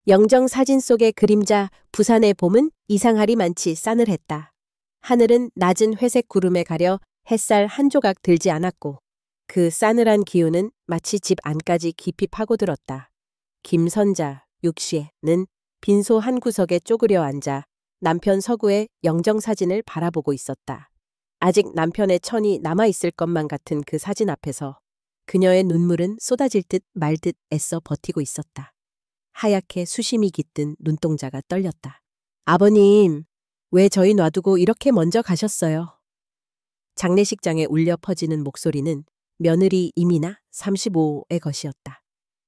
영정 사진 속의 그림자, 부산의 봄은 이상하리 많지 싸늘했다. 하늘은 낮은 회색 구름에 가려 햇살 한 조각 들지 않았고 그 싸늘한 기운은 마치 집 안까지 깊이 파고들었다. 김선자, 60세는 빈소 한 구석에 쪼그려 앉아 남편 서구의 영정 사진을 바라보고 있었다. 아직 남편의 천이 남아있을 것만 같은 그 사진 앞에서 그녀의 눈물은 쏟아질 듯 말 듯 애써 버티고 있었다. 하얗게 수심이 깃든 눈동자가 떨렸다. 아버님, 왜 저희 놔두고 이렇게 먼저 가셨어요? 장례식장에 울려 퍼지는 목소리는 며느리 이미나 35의 것이었다.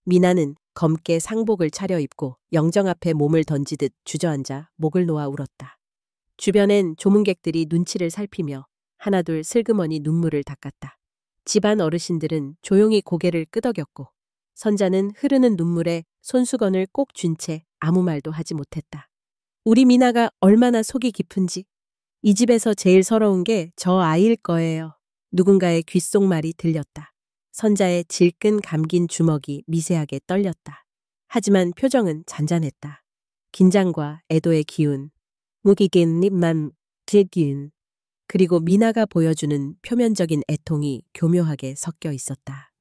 미나는 검게 상복을 차려입고 영정 앞에 몸을 던지듯 주저앉아 목을 놓아 울었다. 주변엔 조문객들이 눈치를 살피며 하나둘 슬그머니 눈물을 닦았다. 집안 어르신들은 조용히 고개를 끄덕였고 선자는 흐르는 눈물에 손수건을 꼭 쥔 채 아무 말도 하지 못했다. 우리 미나가 얼마나 속이 깊은지. 이 집에서 제일 서러운 게 저 아이일 거예요. 누군가의 귓속말이 들렸다. 선자의 질끈 감긴 주먹이 미세하게 떨렸다. 하지만 표정은 잔잔했다. 긴장과 애도의 기운, 무기긴 입만 기운, 그리고 미나가 보여주는 표면적인 애통이 교묘하게 섞여 있었다.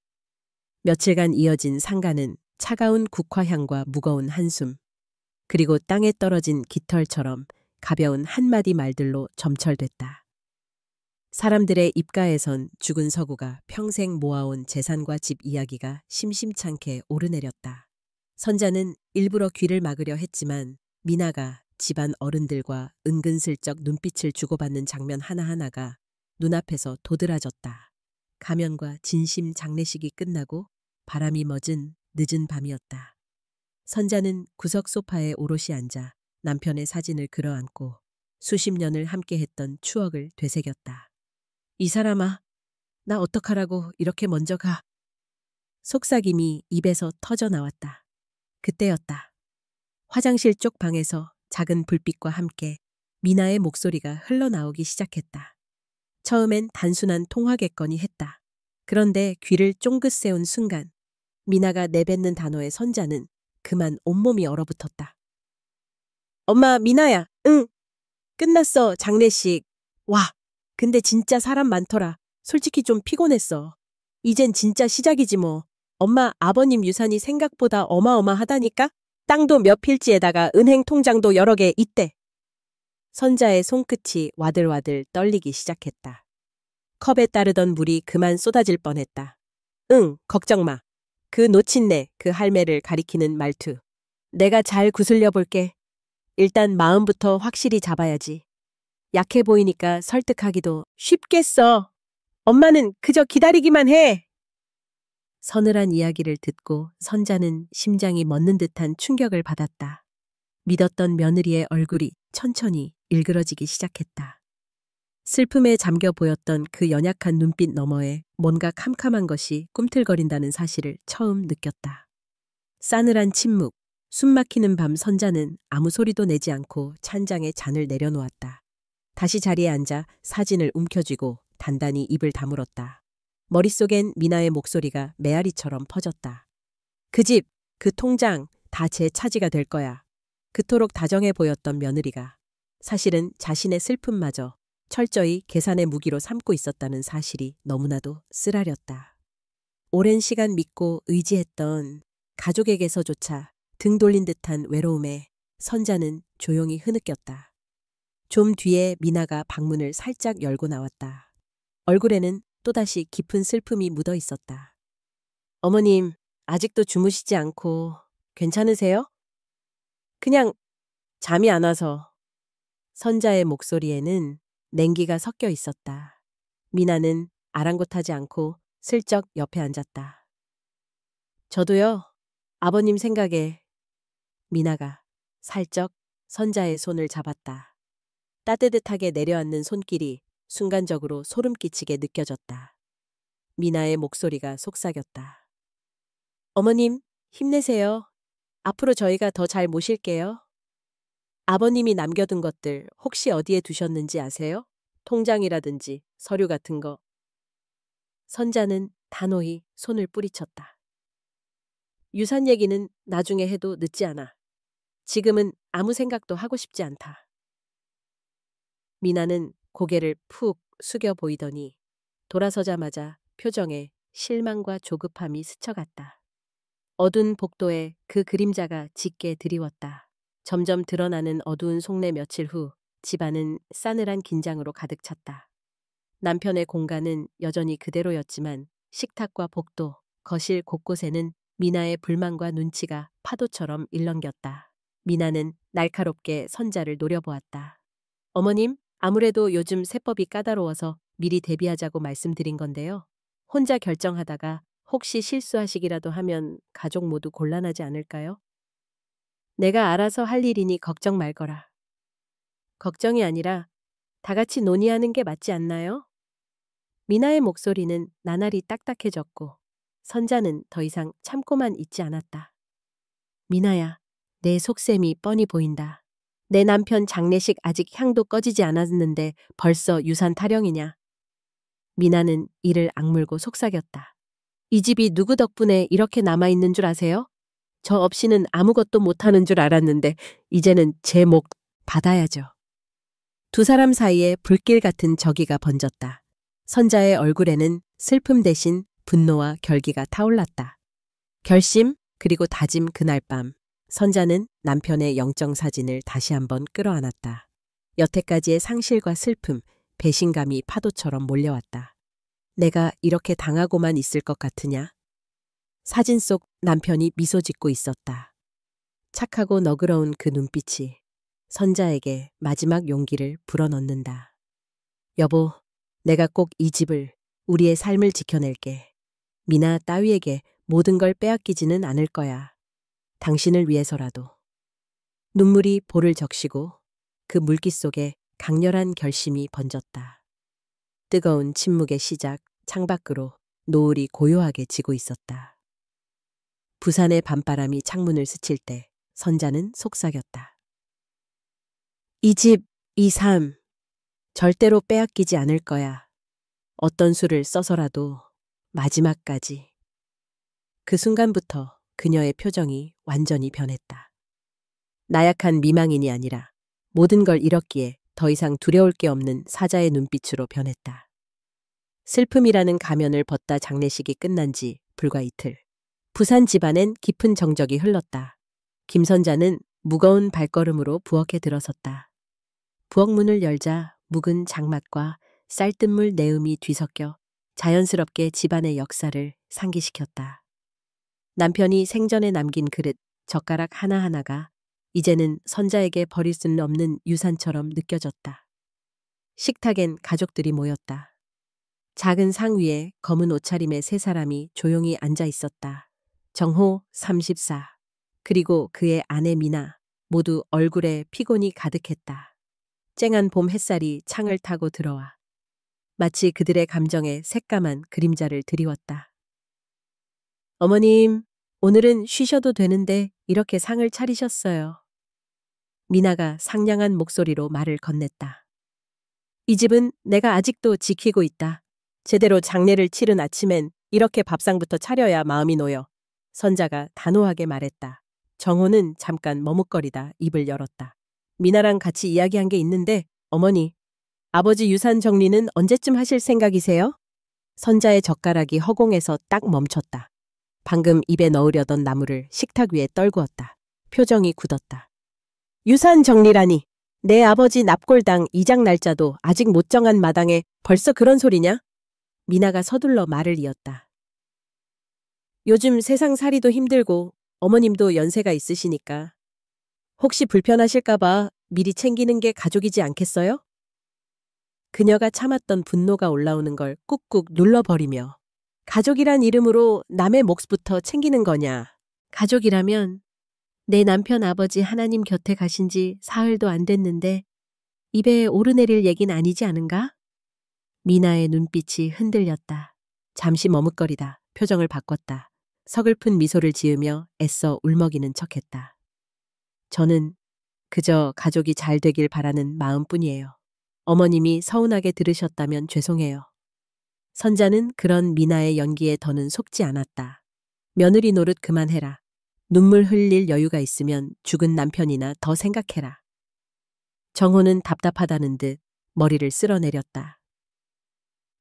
며칠간 이어진 상가는 차가운 국화향과 무거운 한숨, 그리고 땅에 떨어진 깃털처럼 가벼운 한마디 말들로 점철됐다. 사람들의 입가에선 죽은 서구가 평생 모아온 재산과 집 이야기가 심심찮게 오르내렸다. 선자는 일부러 귀를 막으려 했지만 미나가 집안 어른들과 은근슬쩍 눈빛을 주고받는 장면 하나하나가 눈앞에서 도드라졌다. 가면과 진심 장례식이 끝나고 바람이 멎은 늦은 밤이었다. 선자는 구석 소파에 오롯이 앉아 남편의 사진을 끌어안고 수십 년을 함께했던 추억을 되새겼다. 이 사람아, 나 어떡하라고 이렇게 먼저 가. 속삭임이 입에서 터져 나왔다. 그때였다. 화장실 쪽 방에서 작은 불빛과 함께 미나의 목소리가 흘러나오기 시작했다. 처음엔 단순한 통화겠거니 했다. 그런데 귀를 쫑긋 세운 순간 미나가 내뱉는 단어의 선자는 그만 온몸이 얼어붙었다. 엄마, 미나야. 응. 끝났어, 장례식. 와, 근데 진짜 사람 많더라. 솔직히 좀 피곤했어. 이젠 진짜 시작이지 뭐. 엄마, 아버님 유산이 생각보다 어마어마하다니까? 땅도 몇 필지에다가 은행 통장도 여러 개 있대. 선자의 손끝이 와들와들 떨리기 시작했다. 컵에 따르던 물이 그만 쏟아질 뻔했다. 응, 걱정 마. 그 노친네, 그 할매를 가리키는 말투. 내가 잘 구슬려 볼게. 일단 마음부터 확실히 잡아야지. 약해 보이니까 설득하기도 쉽겠어. 엄마는 그저 기다리기만 해. 서늘한 이야기를 듣고 선자는 심장이 멎는 듯한 충격을 받았다. 믿었던 며느리의 얼굴이 천천히 일그러지기 시작했다. 슬픔에 잠겨 보였던 그 연약한 눈빛 너머에 뭔가 캄캄한 것이 꿈틀거린다는 사실을 처음 느꼈다. 싸늘한 침묵, 숨막히는 밤 선자는 아무 소리도 내지 않고 찬장에 잔을 내려놓았다. 다시 자리에 앉아 사진을 움켜쥐고 단단히 입을 다물었다. 머릿속엔 미나의 목소리가 메아리처럼 퍼졌다. 그 집, 그 통장 다 제 차지가 될 거야. 그토록 다정해 보였던 며느리가 사실은 자신의 슬픔마저 철저히 계산의 무기로 삼고 있었다는 사실이 너무나도 쓰라렸다. 오랜 시간 믿고 의지했던 가족에게서조차 등 돌린 듯한 외로움에 선자는 조용히 흐느꼈다. 좀 뒤에 미나가 방문을 살짝 열고 나왔다. 얼굴에는 또다시 깊은 슬픔이 묻어 있었다. 어머님, 아직도 주무시지 않고 괜찮으세요? 그냥 잠이 안 와서. 선자의 목소리에는 냉기가 섞여 있었다. 미나는 아랑곳하지 않고 슬쩍 옆에 앉았다. 저도요, 아버님 생각에. 미나가 살쩍 선자의 손을 잡았다. 따뜻하게 내려앉는 손길이 순간적으로 소름 끼치게 느껴졌다. 미나의 목소리가 속삭였다. 어머님, 힘내세요. 앞으로 저희가 더 잘 모실게요. 아버님이 남겨둔 것들 혹시 어디에 두셨는지 아세요? 통장이라든지 서류 같은 거. 선자는 단호히 손을 뿌리쳤다. 유산 얘기는 나중에 해도 늦지 않아. 지금은 아무 생각도 하고 싶지 않다. 미나는 고개를 푹 숙여 보이더니 돌아서자마자 표정에 실망과 조급함이 스쳐갔다. 어두운 복도에 그 그림자가 짙게 드리웠다. 점점 드러나는 어두운 속내 며칠 후 집안은 싸늘한 긴장으로 가득 찼다. 남편의 공간은 여전히 그대로였지만 식탁과 복도, 거실 곳곳에는 미나의 불만과 눈치가 파도처럼 일렁겼다. 미나는 날카롭게 선자를 노려보았다. 어머님, 아무래도 요즘 세법이 까다로워서 미리 대비하자고 말씀드린 건데요. 혼자 결정하다가 혹시 실수하시기라도 하면 가족 모두 곤란하지 않을까요? 내가 알아서 할 일이니 걱정 말거라. 걱정이 아니라 다 같이 논의하는 게 맞지 않나요? 미나의 목소리는 나날이 딱딱해졌고 선자는 더 이상 참고만 있지 않았다. 미나야, 내 속셈이 뻔히 보인다. 내 남편 장례식 아직 향도 꺼지지 않았는데 벌써 유산 타령이냐. 미나는 이를 악물고 속삭였다. 이 집이 누구 덕분에 이렇게 남아있는 줄 아세요? 저 없이는 아무것도 못하는 줄 알았는데 이제는 제 목 받아야죠. 두 사람 사이에 불길 같은 적이가 번졌다. 선자의 얼굴에는 슬픔 대신 분노와 결기가 타올랐다. 결심 그리고 다짐 그날 밤 선자는 남편의 영정 사진을 다시 한번 끌어안았다. 여태까지의 상실과 슬픔, 배신감이 파도처럼 몰려왔다. 내가 이렇게 당하고만 있을 것 같으냐? 사진 속 남편이 미소 짓고 있었다. 착하고 너그러운 그 눈빛이 선자에게 마지막 용기를 불어넣는다. 여보, 내가 꼭 이 집을, 우리의 삶을 지켜낼게. 미나 따위에게 모든 걸 빼앗기지는 않을 거야. 당신을 위해서라도. 눈물이 볼을 적시고 그 물기 속에 강렬한 결심이 번졌다. 뜨거운 침묵의 시작, 창밖으로 노을이 고요하게 지고 있었다. 부산의 밤바람이 창문을 스칠 때 선자는 속삭였다. 이 집, 이 삶, 절대로 빼앗기지 않을 거야. 어떤 수를 써서라도 마지막까지. 그 순간부터 그녀의 표정이 완전히 변했다. 나약한 미망인이 아니라 모든 걸 잃었기에 더 이상 두려울 게 없는 사자의 눈빛으로 변했다. 슬픔이라는 가면을 벗다 장례식이 끝난 지 불과 이틀. 부산 집안엔 깊은 정적이 흘렀다. 김선자는 무거운 발걸음으로 부엌에 들어섰다. 부엌문을 열자 묵은 장맛과 쌀뜨물 내음이 뒤섞여 자연스럽게 집안의 역사를 상기시켰다. 남편이 생전에 남긴 그릇, 젓가락 하나하나가 이제는 선자에게 버릴 수는 없는 유산처럼 느껴졌다. 식탁엔 가족들이 모였다. 작은 상 위에 검은 옷차림의 세 사람이 조용히 앉아 있었다. 정호 34, 그리고 그의 아내 미나, 모두 얼굴에 피곤이 가득했다. 쨍한 봄 햇살이 창을 타고 들어와 마치 그들의 감정에 새까만 그림자를 드리웠다. 어머님, 오늘은 쉬셔도 되는데 이렇게 상을 차리셨어요. 미나가 상냥한 목소리로 말을 건넸다. 이 집은 내가 아직도 지키고 있다. 제대로 장례를 치른 아침엔 이렇게 밥상부터 차려야 마음이 놓여. 선자가 단호하게 말했다. 정호는 잠깐 머뭇거리다 입을 열었다. 미나랑 같이 이야기한 게 있는데 어머니, 아버지 유산 정리는 언제쯤 하실 생각이세요? 선자의 젓가락이 허공에서 딱 멈췄다. 방금 입에 넣으려던 나물을 식탁 위에 떨구었다. 표정이 굳었다. 유산 정리라니. 내 아버지 납골당 이장 날짜도 아직 못 정한 마당에 벌써 그런 소리냐? 미나가 서둘러 말을 이었다. 요즘 세상살이도 힘들고 어머님도 연세가 있으시니까 혹시 불편하실까봐 미리 챙기는 게 가족이지 않겠어요? 그녀가 참았던 분노가 올라오는 걸 꾹꾹 눌러버리며 가족이란 이름으로 남의 몫부터 챙기는 거냐. 가족이라면 내 남편 아버지 하나님 곁에 가신 지 사흘도 안 됐는데 입에 오르내릴 얘긴 아니지 않은가? 미나의 눈빛이 흔들렸다. 잠시 머뭇거리다 표정을 바꿨다. 서글픈 미소를 지으며 애써 울먹이는 척했다. 저는 그저 가족이 잘 되길 바라는 마음뿐이에요. 어머님이 서운하게 들으셨다면 죄송해요. 선자는 그런 미나의 연기에 더는 속지 않았다. 며느리 노릇 그만해라. 눈물 흘릴 여유가 있으면 죽은 남편이나 더 생각해라. 정호는 답답하다는 듯 머리를 쓸어내렸다.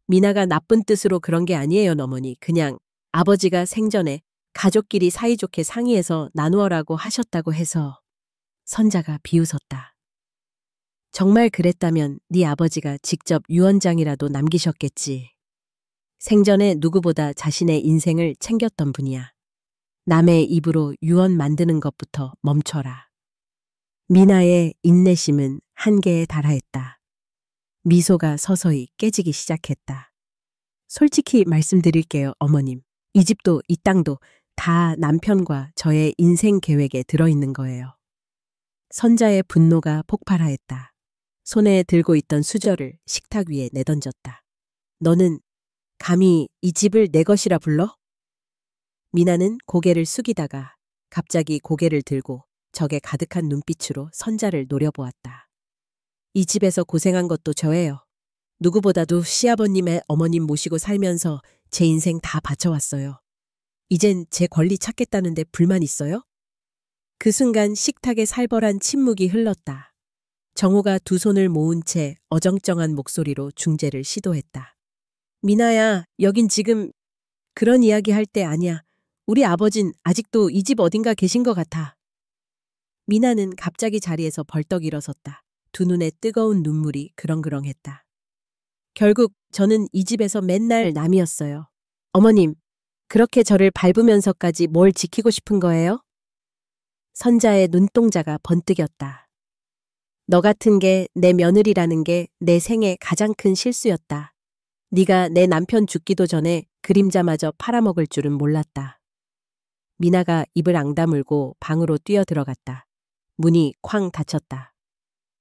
미나가 나쁜 뜻으로 그런 게 아니에요, 어머니. 그냥 아버지가 생전에 가족끼리 사이좋게 상의해서 나누어라고 하셨다고 해서. 선자가 비웃었다. 정말 그랬다면 네 아버지가 직접 유언장이라도 남기셨겠지. 생전에 누구보다 자신의 인생을 챙겼던 분이야. 남의 입으로 유언 만드는 것부터 멈춰라. 미나의 인내심은 한계에 달하였다. 미소가 서서히 깨지기 시작했다. 솔직히 말씀드릴게요, 어머님. 이 집도 이 땅도 다 남편과 저의 인생 계획에 들어있는 거예요. 선자의 분노가 폭발하였다. 손에 들고 있던 수저를 식탁 위에 내던졌다. 너는 감히 이 집을 내 것이라 불러? 미나는 고개를 숙이다가 갑자기 고개를 들고 적에 가득한 눈빛으로 선자를 노려보았다. 이 집에서 고생한 것도 저예요. 누구보다도 시아버님의 어머님 모시고 살면서 제 인생 다 바쳐왔어요. 이젠 제 권리 찾겠다는데 불만 있어요? 그 순간 식탁에 살벌한 침묵이 흘렀다. 정호가 두 손을 모은 채 어정쩡한 목소리로 중재를 시도했다. 미나야, 여긴 지금 그런 이야기 할 때 아니야. 우리 아버진 아직도 이 집 어딘가 계신 것 같아. 미나는 갑자기 자리에서 벌떡 일어섰다. 두 눈에 뜨거운 눈물이 그렁그렁했다. 결국 저는 이 집에서 맨날 남이었어요. 어머님, 그렇게 저를 밟으면서까지 뭘 지키고 싶은 거예요? 선자의 눈동자가 번뜩였다. 너 같은 게 내 며느리라는 게 내 생애 가장 큰 실수였다. 네가 내 남편 죽기도 전에 그림자마저 팔아먹을 줄은 몰랐다. 미나가 입을 앙다물고 방으로 뛰어들어갔다. 문이 쾅 닫혔다.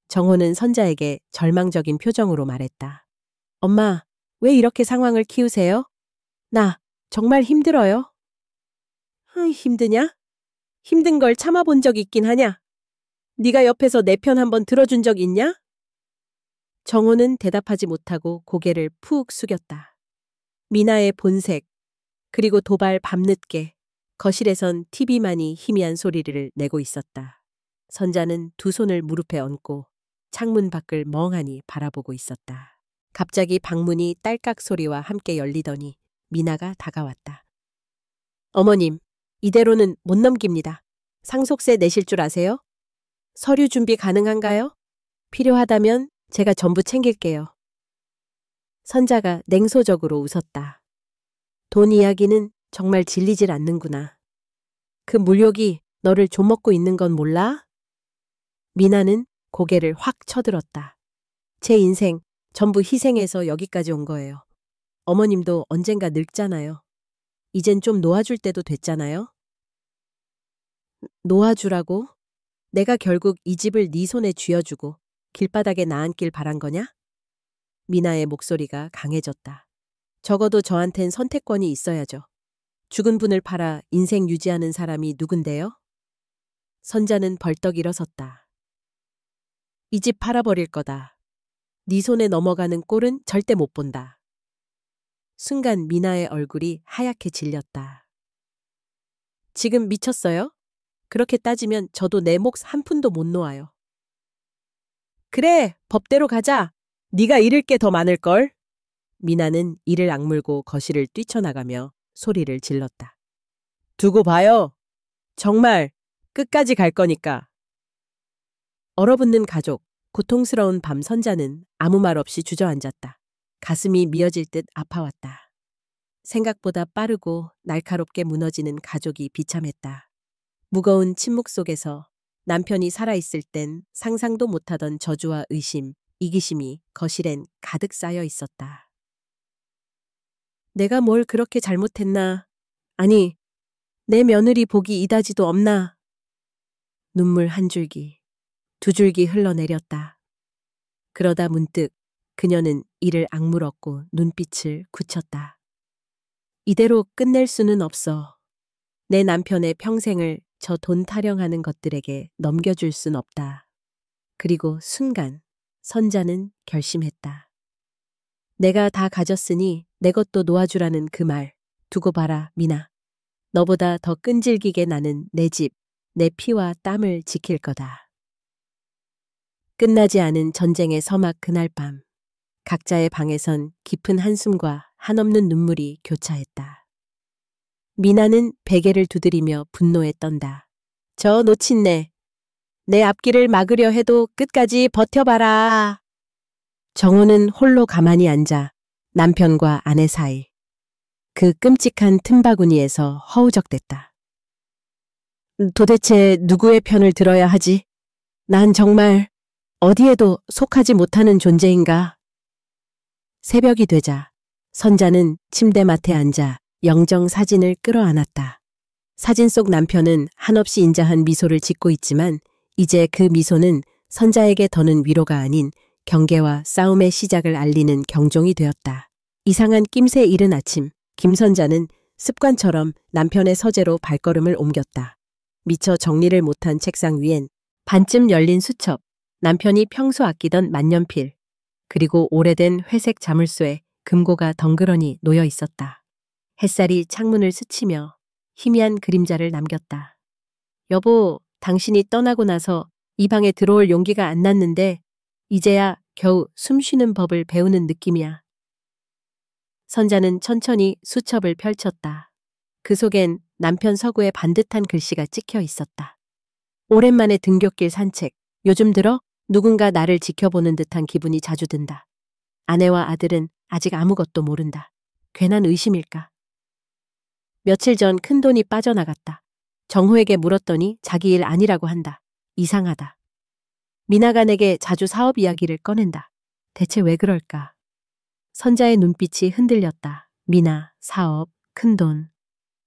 정호는 선자에게 절망적인 표정으로 말했다. 엄마, 왜 이렇게 상황을 키우세요? 나 정말 힘들어요. 힘드냐? 힘든 걸 참아본 적 있긴 하냐? 네가 옆에서 내 편 한번 들어준 적 있냐? 정호는 대답하지 못하고 고개를 푹 숙였다. 미나의 본색, 그리고 도발 밤늦게 거실에선 TV만이 희미한 소리를 내고 있었다. 선자는 두 손을 무릎에 얹고 창문 밖을 멍하니 바라보고 있었다. 갑자기 방문이 딸깍 소리와 함께 열리더니 미나가 다가왔다. 어머님, 이대로는 못 넘깁니다. 상속세 내실 줄 아세요? 서류 준비 가능한가요? 필요하다면 제가 전부 챙길게요. 선자가 냉소적으로 웃었다. 돈 이야기는 정말 질리질 않는구나. 그 물욕이 너를 좀먹고 있는 건 몰라? 미나는 고개를 확 쳐들었다. 제 인생 전부 희생해서 여기까지 온 거예요. 어머님도 언젠가 늙잖아요. 이젠 좀 놓아줄 때도 됐잖아요. 놓아주라고? 내가 결국 이 집을 네 손에 쥐어주고 길바닥에 나앉길 바란 거냐? 미나의 목소리가 강해졌다. 적어도 저한텐 선택권이 있어야죠. 죽은 분을 팔아 인생 유지하는 사람이 누군데요? 선자는 벌떡 일어섰다. 이 집 팔아버릴 거다. 네 손에 넘어가는 꼴은 절대 못 본다. 순간 미나의 얼굴이 하얗게 질렸다. 지금 미쳤어요? 그렇게 따지면 저도 내 몫 한 푼도 못 놓아요. 그래, 법대로 가자. 네가 잃을 게 더 많을걸. 미나는 이를 악물고 거실을 뛰쳐나가며 소리를 질렀다. 두고 봐요. 정말 끝까지 갈 거니까. 얼어붙는 가족, 고통스러운 밤 선자는 아무 말 없이 주저앉았다. 가슴이 미어질 듯 아파왔다. 생각보다 빠르고 날카롭게 무너지는 가족이 비참했다. 무거운 침묵 속에서 남편이 살아있을 땐 상상도 못하던 저주와 의심, 이기심이 거실엔 가득 쌓여 있었다. 내가 뭘 그렇게 잘못했나? 아니, 내 며느리 복이 이다지도 없나? 눈물 한 줄기, 두 줄기 흘러내렸다. 그러다 문득 그녀는 이를 악물었고 눈빛을 굳혔다. 이대로 끝낼 수는 없어. 내 남편의 평생을 저 돈 타령하는 것들에게 넘겨줄 순 없다. 그리고 순간 선자는 결심했다. 내가 다 가졌으니 내 것도 놓아주라는 그 말 두고 봐라, 미나. 너보다 더 끈질기게 나는 내 집, 내 피와 땀을 지킬 거다. 끝나지 않은 전쟁의 서막 그날 밤, 각자의 방에선 깊은 한숨과 한없는 눈물이 교차했다. 미나는 베개를 두드리며 분노에 떤다. 저 노친네, 내 앞길을 막으려 해도 끝까지 버텨봐라. 정호는 홀로 가만히 앉아 남편과 아내 사이, 그 끔찍한 틈바구니에서 허우적댔다. 도대체 누구의 편을 들어야 하지? 난 정말 어디에도 속하지 못하는 존재인가? 새벽이 되자 선자는 침대맡에 앉아 영정 사진을 끌어안았다. 사진 속 남편은 한없이 인자한 미소를 짓고 있지만 이제 그 미소는 선자에게 더는 위로가 아닌 경계와 싸움의 시작을 알리는 경종이 되었다. 이상한 낌새 이른 아침, 김선자는 습관처럼 남편의 서재로 발걸음을 옮겼다. 미처 정리를 못한 책상 위엔 반쯤 열린 수첩, 남편이 평소 아끼던 만년필, 그리고 오래된 회색 자물쇠에 금고가 덩그러니 놓여 있었다. 햇살이 창문을 스치며 희미한 그림자를 남겼다. 여보, 당신이 떠나고 나서 이 방에 들어올 용기가 안 났는데 이제야 겨우 숨 쉬는 법을 배우는 느낌이야. 선자는 천천히 수첩을 펼쳤다. 그 속엔 남편 서구의 반듯한 글씨가 찍혀 있었다. 오랜만에 등굣길 산책. 요즘 들어 누군가 나를 지켜보는 듯한 기분이 자주 든다. 아내와 아들은 아직 아무것도 모른다. 괜한 의심일까? 며칠 전 큰돈이 빠져나갔다. 정호에게 물었더니 자기 일 아니라고 한다. 이상하다. 미나가 내게 자주 사업 이야기를 꺼낸다. 대체 왜 그럴까? 선자의 눈빛이 흔들렸다. 미나, 사업, 큰돈.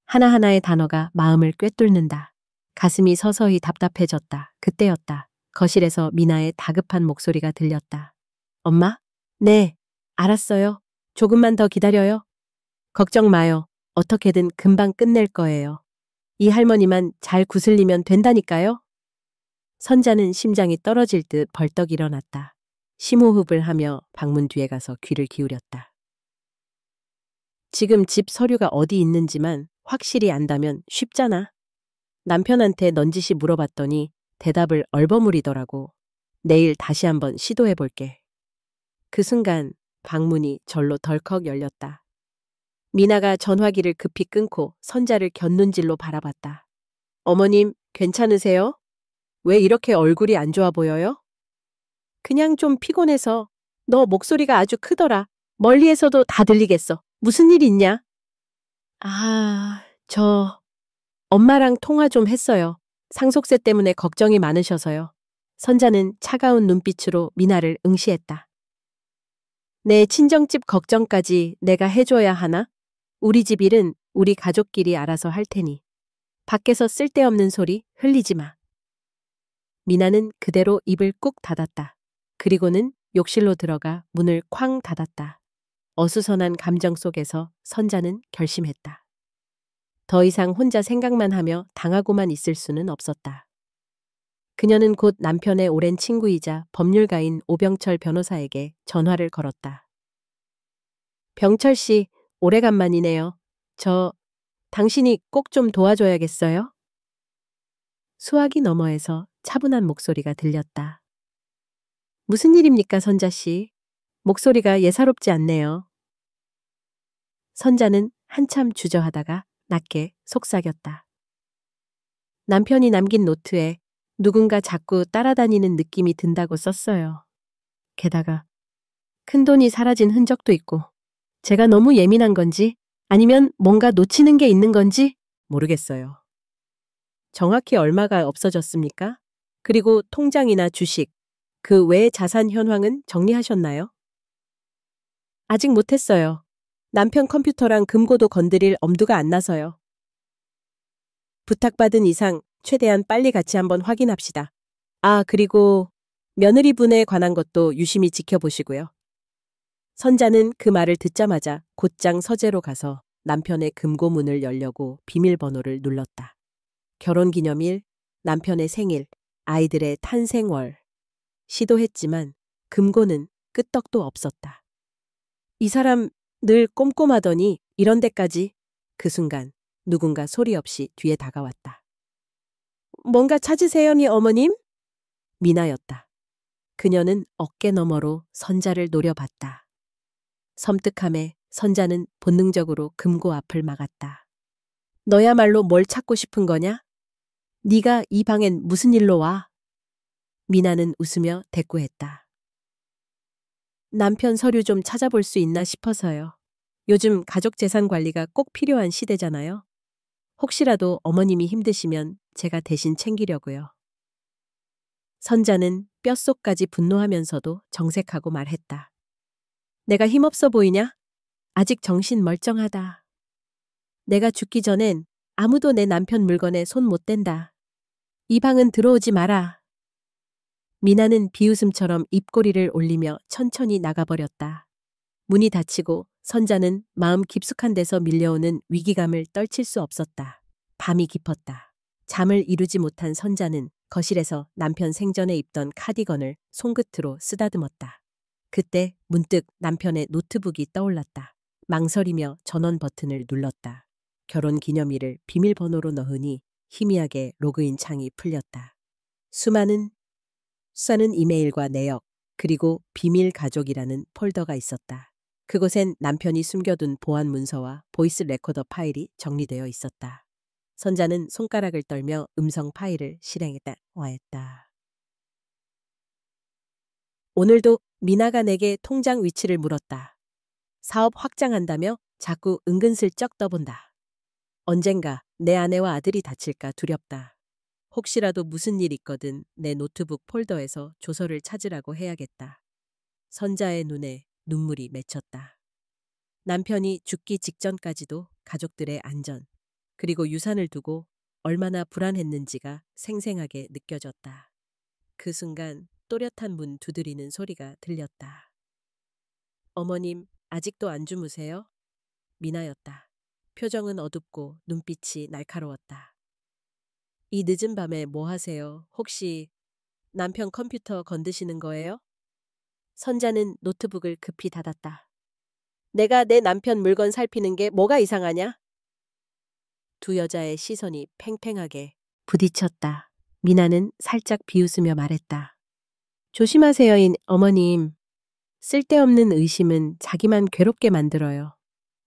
하나하나의 단어가 마음을 꿰뚫는다. 가슴이 서서히 답답해졌다. 그때였다. 거실에서 미나의 다급한 목소리가 들렸다. 엄마? 네, 알았어요. 조금만 더 기다려요. 걱정 마요. 어떻게든 금방 끝낼 거예요. 이 할머니만 잘 구슬리면 된다니까요. 선자는 심장이 떨어질 듯 벌떡 일어났다. 심호흡을 하며 방문 뒤에 가서 귀를 기울였다. 지금 집 서류가 어디 있는지만 확실히 안다면 쉽잖아. 남편한테 넌지시 물어봤더니 대답을 얼버무리더라고. 내일 다시 한번 시도해볼게. 그 순간 방문이 절로 덜컥 열렸다. 미나가 전화기를 급히 끊고 선자를 곁눈질로 바라봤다. 어머님, 괜찮으세요? 왜 이렇게 얼굴이 안 좋아 보여요? 그냥 좀 피곤해서. 너 목소리가 아주 크더라. 멀리에서도 다 들리겠어. 무슨 일 있냐? 엄마랑 통화 좀 했어요. 상속세 때문에 걱정이 많으셔서요. 선자는 차가운 눈빛으로 미나를 응시했다. 내 친정집 걱정까지 내가 해줘야 하나? 우리 집 일은 우리 가족끼리 알아서 할 테니. 밖에서 쓸데없는 소리 흘리지 마. 미나는 그대로 입을 꾹 닫았다. 그리고는 욕실로 들어가 문을 쾅 닫았다. 어수선한 감정 속에서 선자는 결심했다. 더 이상 혼자 생각만 하며 당하고만 있을 수는 없었다. 그녀는 곧 남편의 오랜 친구이자 법률가인 오병철 변호사에게 전화를 걸었다. 병철 씨, 오래간만이네요. 당신이 꼭 좀 도와줘야겠어요? 수화기 너머에서 차분한 목소리가 들렸다. 무슨 일입니까, 선자 씨? 목소리가 예사롭지 않네요. 선자는 한참 주저하다가 낮게 속삭였다. 남편이 남긴 노트에 누군가 자꾸 따라다니는 느낌이 든다고 썼어요. 게다가 큰돈이 사라진 흔적도 있고 제가 너무 예민한 건지 아니면 뭔가 놓치는 게 있는 건지 모르겠어요. 정확히 얼마가 없어졌습니까? 그리고 통장이나 주식, 그 외의 자산 현황은 정리하셨나요? 아직 못했어요. 남편 컴퓨터랑 금고도 건드릴 엄두가 안 나서요. 부탁받은 이상 최대한 빨리 같이 한번 확인합시다. 그리고 며느리분에 관한 것도 유심히 지켜보시고요. 선자는 그 말을 듣자마자 곧장 서재로 가서 남편의 금고문을 열려고 비밀번호를 눌렀다. 결혼기념일, 남편의 생일, 아이들의 탄생월. 시도했지만 금고는 끄떡도 없었다. 이 사람 늘 꼼꼼하더니 이런 데까지. 그 순간 누군가 소리 없이 뒤에 다가왔다. 뭔가 찾으세요니 어머님? 미나였다. 그녀는 어깨 너머로 선자를 노려봤다. 섬뜩함에 선자는 본능적으로 금고 앞을 막았다. 너야말로 뭘 찾고 싶은 거냐? 네가 이 방엔 무슨 일로 와? 미나는 웃으며 대꾸했다. 남편 서류 좀 찾아볼 수 있나 싶어서요. 요즘 가족 재산 관리가 꼭 필요한 시대잖아요. 혹시라도 어머님이 힘드시면 제가 대신 챙기려고요. 선자는 뼛속까지 분노하면서도 정색하고 말했다. 내가 힘없어 보이냐? 아직 정신 멀쩡하다. 내가 죽기 전엔 아무도 내 남편 물건에 손 못 댄다. 이 방은 들어오지 마라. 미나는 비웃음처럼 입꼬리를 올리며 천천히 나가버렸다. 문이 닫히고 선자는 마음 깊숙한 데서 밀려오는 위기감을 떨칠 수 없었다. 밤이 깊었다. 잠을 이루지 못한 선자는 거실에서 남편 생전에 입던 카디건을 손끝으로 쓰다듬었다. 그때 문득 남편의 노트북이 떠올랐다. 망설이며 전원 버튼을 눌렀다. 결혼 기념일을 비밀번호로 넣으니 희미하게 로그인 창이 풀렸다. 수많은 이메일과 내역, 그리고 비밀 가족이라는 폴더가 있었다. 그곳엔 남편이 숨겨둔 보안 문서와 보이스 레코더 파일이 정리되어 있었다. 선자는 손가락을 떨며 음성 파일을 실행했다. 오늘도 미나가 내게 통장 위치를 물었다. 사업 확장한다며 자꾸 은근슬쩍 떠본다. 언젠가 내 아내와 아들이 다칠까 두렵다. 혹시라도 무슨 일 있거든 내 노트북 폴더에서 조서를 찾으라고 해야겠다. 선자의 눈에 눈물이 맺혔다. 남편이 죽기 직전까지도 가족들의 안전, 그리고 유산을 두고 얼마나 불안했는지가 생생하게 느껴졌다. 그 순간 또렷한 문 두드리는 소리가 들렸다. 어머님, 아직도 안 주무세요? 미나였다. 표정은 어둡고 눈빛이 날카로웠다. 이 늦은 밤에 뭐 하세요? 혹시 남편 컴퓨터 건드시는 거예요? 선자는 노트북을 급히 닫았다. 내가 내 남편 물건 살피는 게 뭐가 이상하냐? 두 여자의 시선이 팽팽하게 부딪혔다. 미나는 살짝 비웃으며 말했다. 조심하세요, 어머님. 쓸데없는 의심은 자기만 괴롭게 만들어요.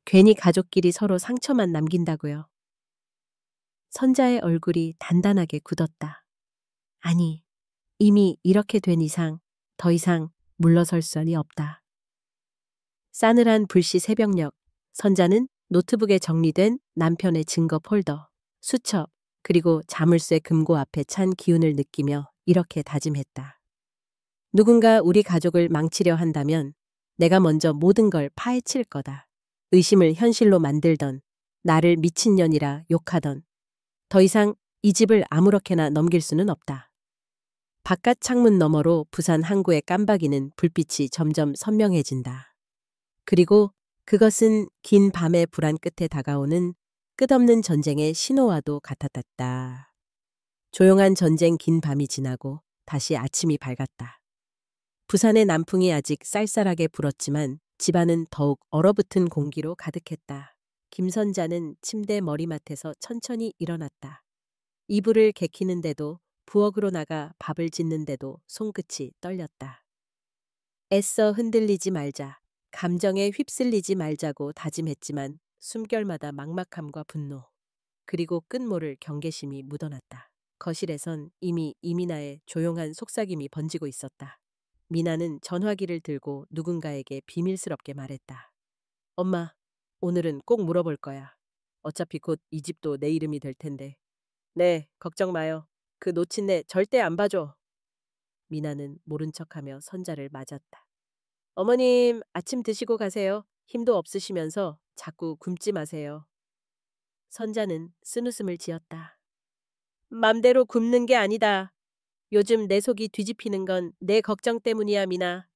괜히 가족끼리 서로 상처만 남긴다고요. 선자의 얼굴이 단단하게 굳었다. 아니, 이미 이렇게 된 이상 더 이상 물러설 수는 없다. 싸늘한 불시 새벽녘, 선자는 노트북에 정리된 남편의 증거 폴더, 수첩, 그리고 자물쇠 금고 앞에 찬 기운을 느끼며 이렇게 다짐했다. 누군가 우리 가족을 망치려 한다면 내가 먼저 모든 걸 파헤칠 거다. 의심을 현실로 만들던, 나를 미친년이라 욕하던, 더 이상 이 집을 아무렇게나 넘길 수는 없다. 바깥 창문 너머로 부산 항구의 깜박이는 불빛이 점점 선명해진다. 그리고 그것은 긴 밤의 불안 끝에 다가오는 끝없는 전쟁의 신호와도 같았다. 조용한 전쟁 긴 밤이 지나고 다시 아침이 밝았다. 부산의 남풍이 아직 쌀쌀하게 불었지만 집안은 더욱 얼어붙은 공기로 가득했다. 김선자는 침대 머리맡에서 천천히 일어났다. 이불을 개키는데도 부엌으로 나가 밥을 짓는데도 손끝이 떨렸다. 애써 흔들리지 말자, 감정에 휩쓸리지 말자고 다짐했지만 숨결마다 막막함과 분노, 그리고 끝모를 경계심이 묻어났다. 거실에선 이미 이민아의 조용한 속삭임이 번지고 있었다. 미나는 전화기를 들고 누군가에게 비밀스럽게 말했다. 엄마, 오늘은 꼭 물어볼 거야. 어차피 곧 이 집도 내 이름이 될 텐데. 네, 걱정 마요. 그 노친네 절대 안 봐줘. 미나는 모른 척하며 선자를 맞았다. 어머님, 아침 드시고 가세요. 힘도 없으시면서 자꾸 굶지 마세요. 선자는 쓴웃음을 지었다. 맘대로 굶는 게 아니다. 요즘 내 속이 뒤집히는 건 내 걱정 때문이야, 미나.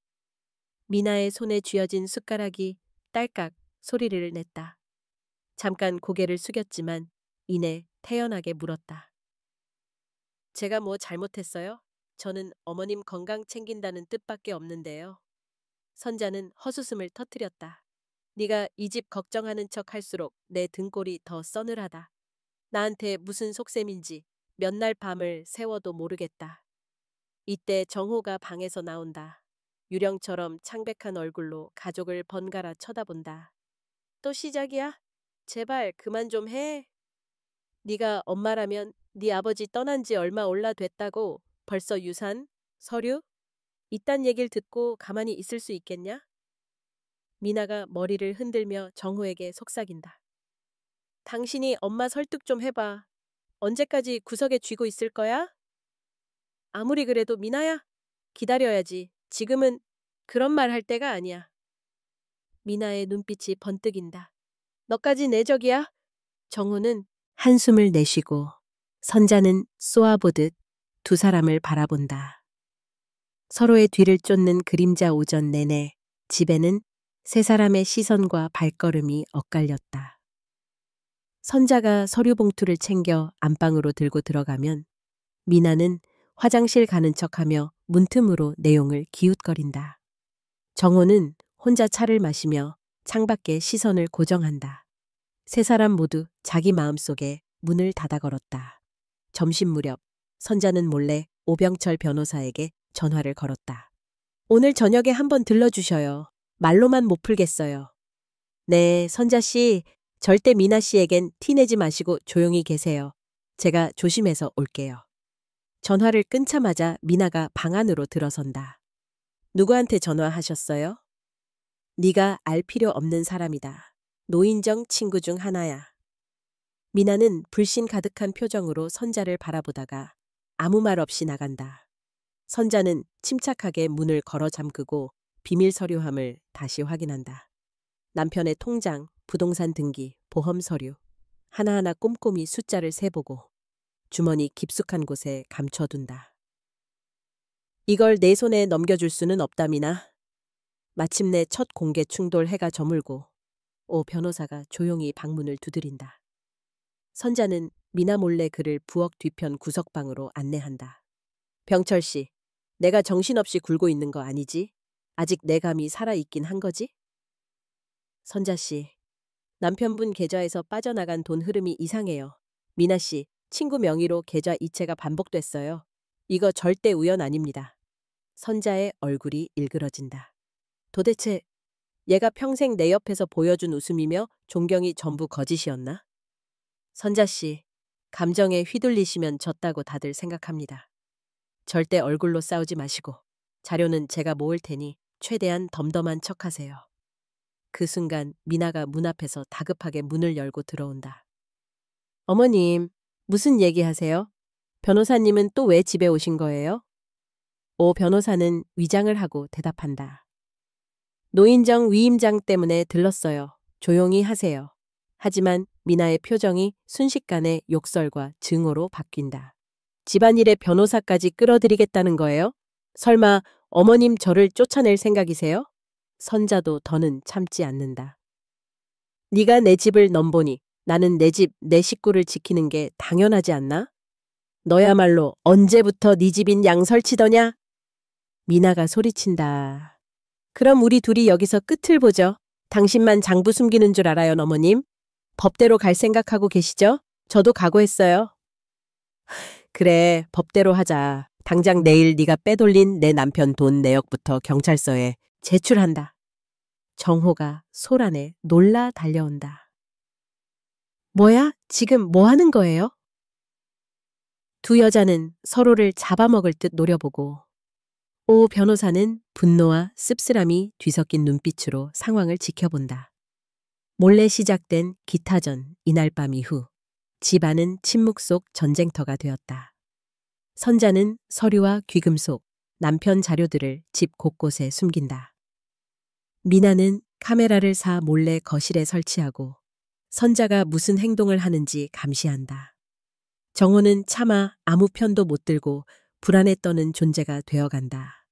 미나의 손에 쥐어진 숟가락이 딸깍 소리를 냈다. 잠깐 고개를 숙였지만 이내 태연하게 물었다. 제가 뭐 잘못했어요? 저는 어머님 건강 챙긴다는 뜻밖에 없는데요. 선자는 헛웃음을 터뜨렸다. 네가 이 집 걱정하는 척 할수록 내 등골이 더 서늘하다. 나한테 무슨 속셈인지 몇 날 밤을 새워도 모르겠다. 이때 정호가 방에서 나온다. 유령처럼 창백한 얼굴로 가족을 번갈아 쳐다본다. 또 시작이야? 제발 그만 좀 해. 네가 엄마라면 네 아버지 떠난 지 얼마 올라 됐다고 벌써 유산, 서류? 이딴 얘기를 듣고 가만히 있을 수 있겠냐? 미나가 머리를 흔들며 정호에게 속삭인다. 당신이 엄마 설득 좀 해봐. 언제까지 구석에 쥐고 있을 거야? 아무리 그래도 미나야, 기다려야지. 지금은 그런 말 할 때가 아니야. 미나의 눈빛이 번뜩인다. 너까지 내 적이야? 정호는 한숨을 내쉬고 선자는 쏘아보듯 두 사람을 바라본다. 서로의 뒤를 쫓는 그림자 오전 내내 집에는 세 사람의 시선과 발걸음이 엇갈렸다. 선자가 서류 봉투를 챙겨 안방으로 들고 들어가면 미나는 화장실 가는 척하며 문틈으로 내용을 기웃거린다. 정호는 혼자 차를 마시며 창밖에 시선을 고정한다. 세 사람 모두 자기 마음속에 문을 닫아 걸었다. 점심 무렵 선자는 몰래 오병철 변호사에게 전화를 걸었다. 오늘 저녁에 한번 들러주셔요. 말로만 못 풀겠어요. 네, 선자 씨. 절대 미나 씨에겐 티내지 마시고 조용히 계세요. 제가 조심해서 올게요. 전화를 끊자마자 미나가 방 안으로 들어선다. 누구한테 전화하셨어요? 네가 알 필요 없는 사람이다. 노인정 친구 중 하나야. 미나는 불신 가득한 표정으로 선자를 바라보다가 아무 말 없이 나간다. 선자는 침착하게 문을 걸어 잠그고 비밀 서류함을 다시 확인한다. 남편의 통장, 부동산 등기, 보험 서류, 하나하나 꼼꼼히 숫자를 세보고 주머니 깊숙한 곳에 감춰둔다. 이걸 내 손에 넘겨줄 수는 없다, 미나. 마침내 첫 공개 충돌 해가 저물고 오 변호사가 조용히 방문을 두드린다. 선자는 미나 몰래 그를 부엌 뒤편 구석방으로 안내한다. 병철 씨, 내가 정신없이 굴고 있는 거 아니지? 아직 내 감이 살아있긴 한 거지? 선자 씨, 남편분 계좌에서 빠져나간 돈 흐름이 이상해요. 미나 씨, 친구 명의로 계좌 이체가 반복됐어요. 이거 절대 우연 아닙니다. 선자의 얼굴이 일그러진다. 도대체 얘가 평생 내 옆에서 보여준 웃음이며 존경이 전부 거짓이었나? 선자 씨, 감정에 휘둘리시면 졌다고 다들 생각합니다. 절대 얼굴로 싸우지 마시고 자료는 제가 모을 테니 최대한 덤덤한 척하세요. 그 순간 미나가 문 앞에서 다급하게 문을 열고 들어온다. 어머님, 무슨 얘기하세요? 변호사님은 또 왜 집에 오신 거예요? 오 변호사는 위장을 하고 대답한다. 노인정 위임장 때문에 들렀어요. 조용히 하세요. 하지만 미나의 표정이 순식간에 욕설과 증오로 바뀐다. 집안일에 변호사까지 끌어들이겠다는 거예요? 설마 어머님 저를 쫓아낼 생각이세요? 선자도 더는 참지 않는다. 네가 내 집을 넘보니 나는 내 집, 내 식구를 지키는 게 당연하지 않나? 너야말로 언제부터 네 집인 양설치더냐? 미나가 소리친다. 그럼 우리 둘이 여기서 끝을 보죠. 당신만 장부 숨기는 줄 알아요, 어머님. 법대로 갈 생각하고 계시죠? 저도 각오했어요. 그래, 법대로 하자. 당장 내일 네가 빼돌린 내 남편 돈 내역부터 경찰서에 제출한다. 정호가 소란에 놀라 달려온다. 뭐야? 지금 뭐 하는 거예요? 두 여자는 서로를 잡아먹을 듯 노려보고 오 변호사는 분노와 씁쓸함이 뒤섞인 눈빛으로 상황을 지켜본다. 몰래 시작된 기타전 이날 밤 이후 집안은 침묵 속 전쟁터가 되었다. 선자는 서류와 귀금속, 남편 자료들을 집 곳곳에 숨긴다. 미나는 카메라를 사 몰래 거실에 설치하고 선자가 무슨 행동을 하는지 감시한다. 정호는 차마 아무 편도 못 들고 불안에 떠는 존재가 되어간다.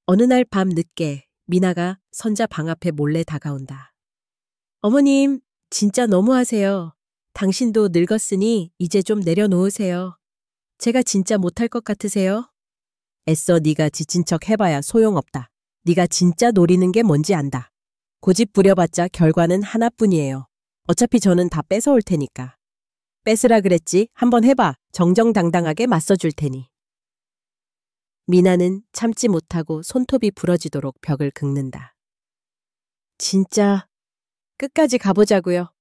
어느 날 밤 늦게 미나가 선자 방 앞에 몰래 다가온다. 어머님, 진짜 너무하세요. 당신도 늙었으니 이제 좀 내려놓으세요. 제가 진짜 못할 것 같으세요? 애써 네가 지친 척 해봐야 소용없다. 네가 진짜 노리는 게 뭔지 안다. 고집 부려봤자 결과는 하나뿐이에요. 어차피 저는 다 뺏어올 테니까. 뺏으라 그랬지. 한번 해봐. 정정당당하게 맞서줄 테니. 미나는 참지 못하고 손톱이 부러지도록 벽을 긁는다. 진짜 끝까지 가보자고요.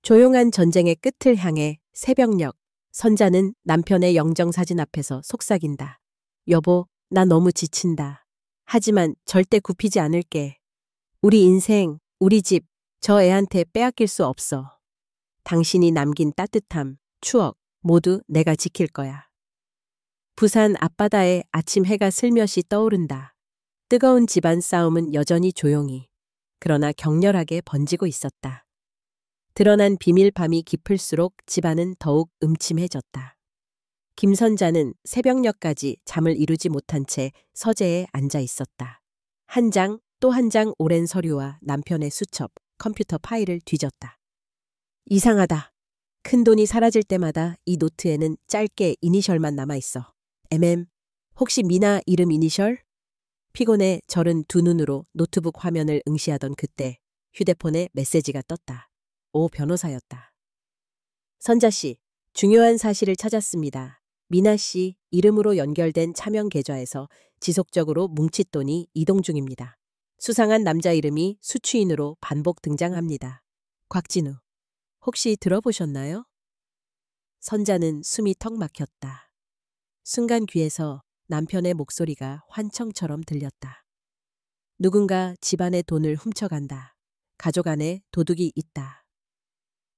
조용한 전쟁의 끝을 향해 새벽녘, 선자는 남편의 영정사진 앞에서 속삭인다. 여보, 나 너무 지친다. 하지만 절대 굽히지 않을게. 우리 인생, 우리 집, 저 애한테 빼앗길 수 없어. 당신이 남긴 따뜻함, 추억, 모두 내가 지킬 거야. 부산 앞바다에 아침 해가 슬며시 떠오른다. 뜨거운 집안 싸움은 여전히 조용히, 그러나 격렬하게 번지고 있었다. 드러난 비밀밤이 깊을수록 집안은 더욱 음침해졌다. 김선자는 새벽녘까지 잠을 이루지 못한 채 서재에 앉아 있었다. 한 장 또 한 장 오랜 서류와 남편의 수첩, 컴퓨터 파일을 뒤졌다. 이상하다. 큰돈이 사라질 때마다 이 노트에는 짧게 이니셜만 남아있어. 혹시 미나 이름 이니셜? 피곤해 절은 두 눈으로 노트북 화면을 응시하던 그때 휴대폰에 메시지가 떴다. 오 변호사였다. 선자 씨, 중요한 사실을 찾았습니다. 미나 씨 이름으로 연결된 차명 계좌에서 지속적으로 뭉칫돈이 이동 중입니다. 수상한 남자 이름이 수취인으로 반복 등장합니다. 곽진우. 혹시 들어보셨나요? 선자는 숨이 턱 막혔다. 순간 귀에서 남편의 목소리가 환청처럼 들렸다. 누군가 집안의 돈을 훔쳐간다. 가족 안에 도둑이 있다.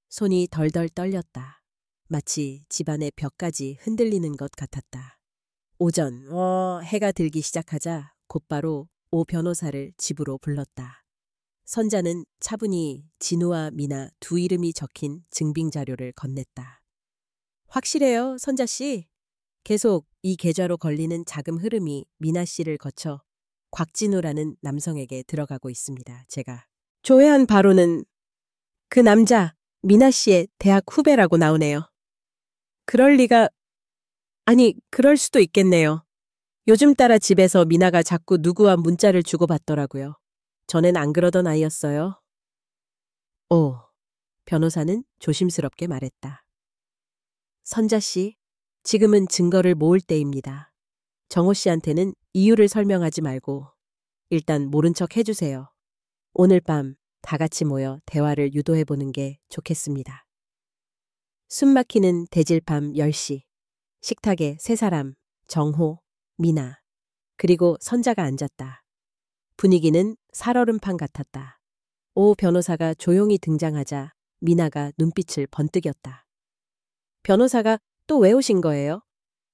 손이 덜덜 떨렸다. 마치 집안의 벽까지 흔들리는 것 같았다. 오전, 해가 들기 시작하자 곧바로 오 변호사를 집으로 불렀다. 선자는 차분히 진우와 미나 두 이름이 적힌 증빙 자료를 건넸다. 확실해요, 선자 씨. 계속 이 계좌로 걸리는 자금 흐름이 미나 씨를 거쳐 곽진우라는 남성에게 들어가고 있습니다. 제가 조회한 바로는 그 남자 미나 씨의 대학 후배라고 나오네요. 그럴 리가... 아니, 그럴 수도 있겠네요. 요즘 따라 집에서 미나가 자꾸 누구와 문자를 주고받더라고요. 전엔 안 그러던 아이였어요. 오, 변호사는 조심스럽게 말했다. 선자 씨, 지금은 증거를 모을 때입니다. 정호 씨한테는 이유를 설명하지 말고 일단 모른 척 해주세요. 오늘 밤 다 같이 모여 대화를 유도해보는 게 좋겠습니다. 숨막히는 대질밤 10시. 식탁에 세 사람, 정호, 미나, 그리고 선자가 앉았다. 분위기는 살얼음판 같았다. 오 변호사가 조용히 등장하자 미나가 눈빛을 번뜩였다. 변호사가 또 왜 오신 거예요?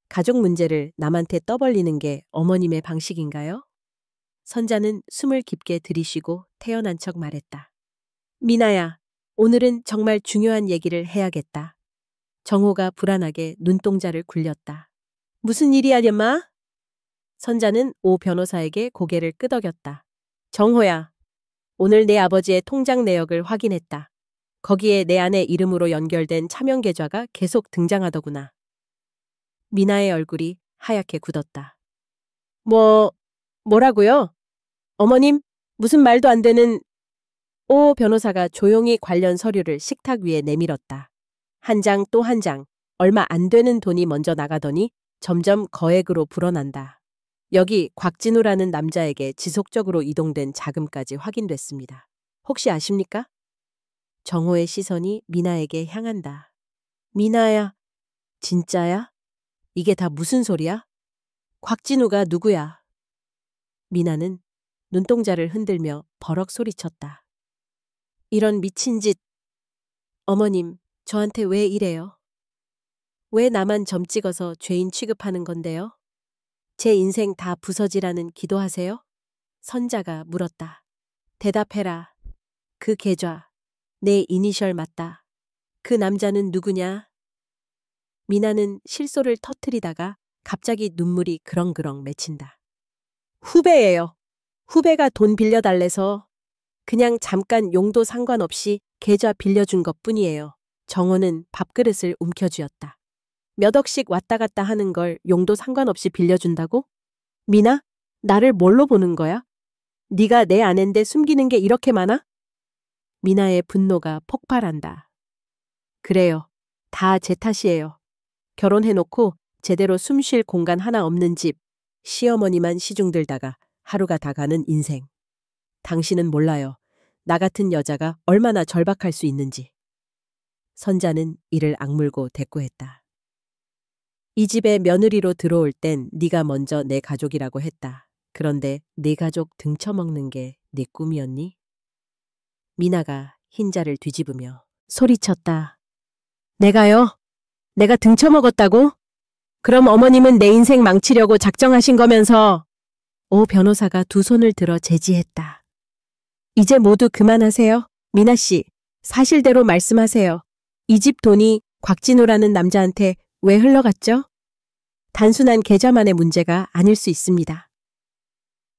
가족 문제를 남한테 떠벌리는 게 어머님의 방식인가요? 선자는 숨을 깊게 들이쉬고 태연한 척 말했다. 미나야, 오늘은 정말 중요한 얘기를 해야겠다. 정호가 불안하게 눈동자를 굴렸다. 무슨 일이야, 마? 선자는 오 변호사에게 고개를 끄덕였다. 정호야, 오늘 내 아버지의 통장 내역을 확인했다. 거기에 내 아내 이름으로 연결된 차명 계좌가 계속 등장하더구나. 미나의 얼굴이 하얗게 굳었다. 뭐라고요? 어머님, 무슨 말도 안 되는... 오 변호사가 조용히 관련 서류를 식탁 위에 내밀었다. 한 장 또 한 장, 얼마 안 되는 돈이 먼저 나가더니 점점 거액으로 불어난다. 여기 곽진우라는 남자에게 지속적으로 이동된 자금까지 확인됐습니다. 혹시 아십니까? 정호의 시선이 미나에게 향한다. 미나야, 진짜야? 이게 다 무슨 소리야? 곽진우가 누구야? 미나는 눈동자를 흔들며 버럭 소리쳤다. 이런 미친 짓. 어머님, 저한테 왜 이래요? 왜 나만 점 찍어서 죄인 취급하는 건데요? 제 인생 다 부서지라는 기도하세요? 선자가 물었다. 대답해라. 그 계좌, 내 이니셜 맞다. 그 남자는 누구냐? 미나는 실소를 터뜨리다가 갑자기 눈물이 그렁그렁 맺힌다. 후배예요. 후배가 돈 빌려달래서 그냥 잠깐 용도 상관없이 계좌 빌려준 것뿐이에요. 정호는 밥그릇을 움켜쥐었다. 몇 억씩 왔다 갔다 하는 걸 용도 상관없이 빌려준다고? 미나, 나를 뭘로 보는 거야? 네가 내 아내인데 숨기는 게 이렇게 많아? 미나의 분노가 폭발한다. 그래요. 다 제 탓이에요. 결혼해놓고 제대로 숨 쉴 공간 하나 없는 집, 시어머니만 시중 들다가 하루가 다 가는 인생. 당신은 몰라요. 나 같은 여자가 얼마나 절박할 수 있는지. 선자는 이를 악물고 대꾸했다. 이 집에 며느리로 들어올 땐 네가 먼저 내 가족이라고 했다. 그런데 네 가족 등쳐먹는 게 네 꿈이었니? 미나가 흰자를 뒤집으며 소리쳤다. 내가요? 내가 등쳐먹었다고? 그럼 어머님은 내 인생 망치려고 작정하신 거면서. 오 변호사가 두 손을 들어 제지했다. 이제 모두 그만하세요. 미나 씨, 사실대로 말씀하세요. 이 집 돈이 곽진우라는 남자한테 왜 흘러갔죠? 단순한 계좌만의 문제가 아닐 수 있습니다.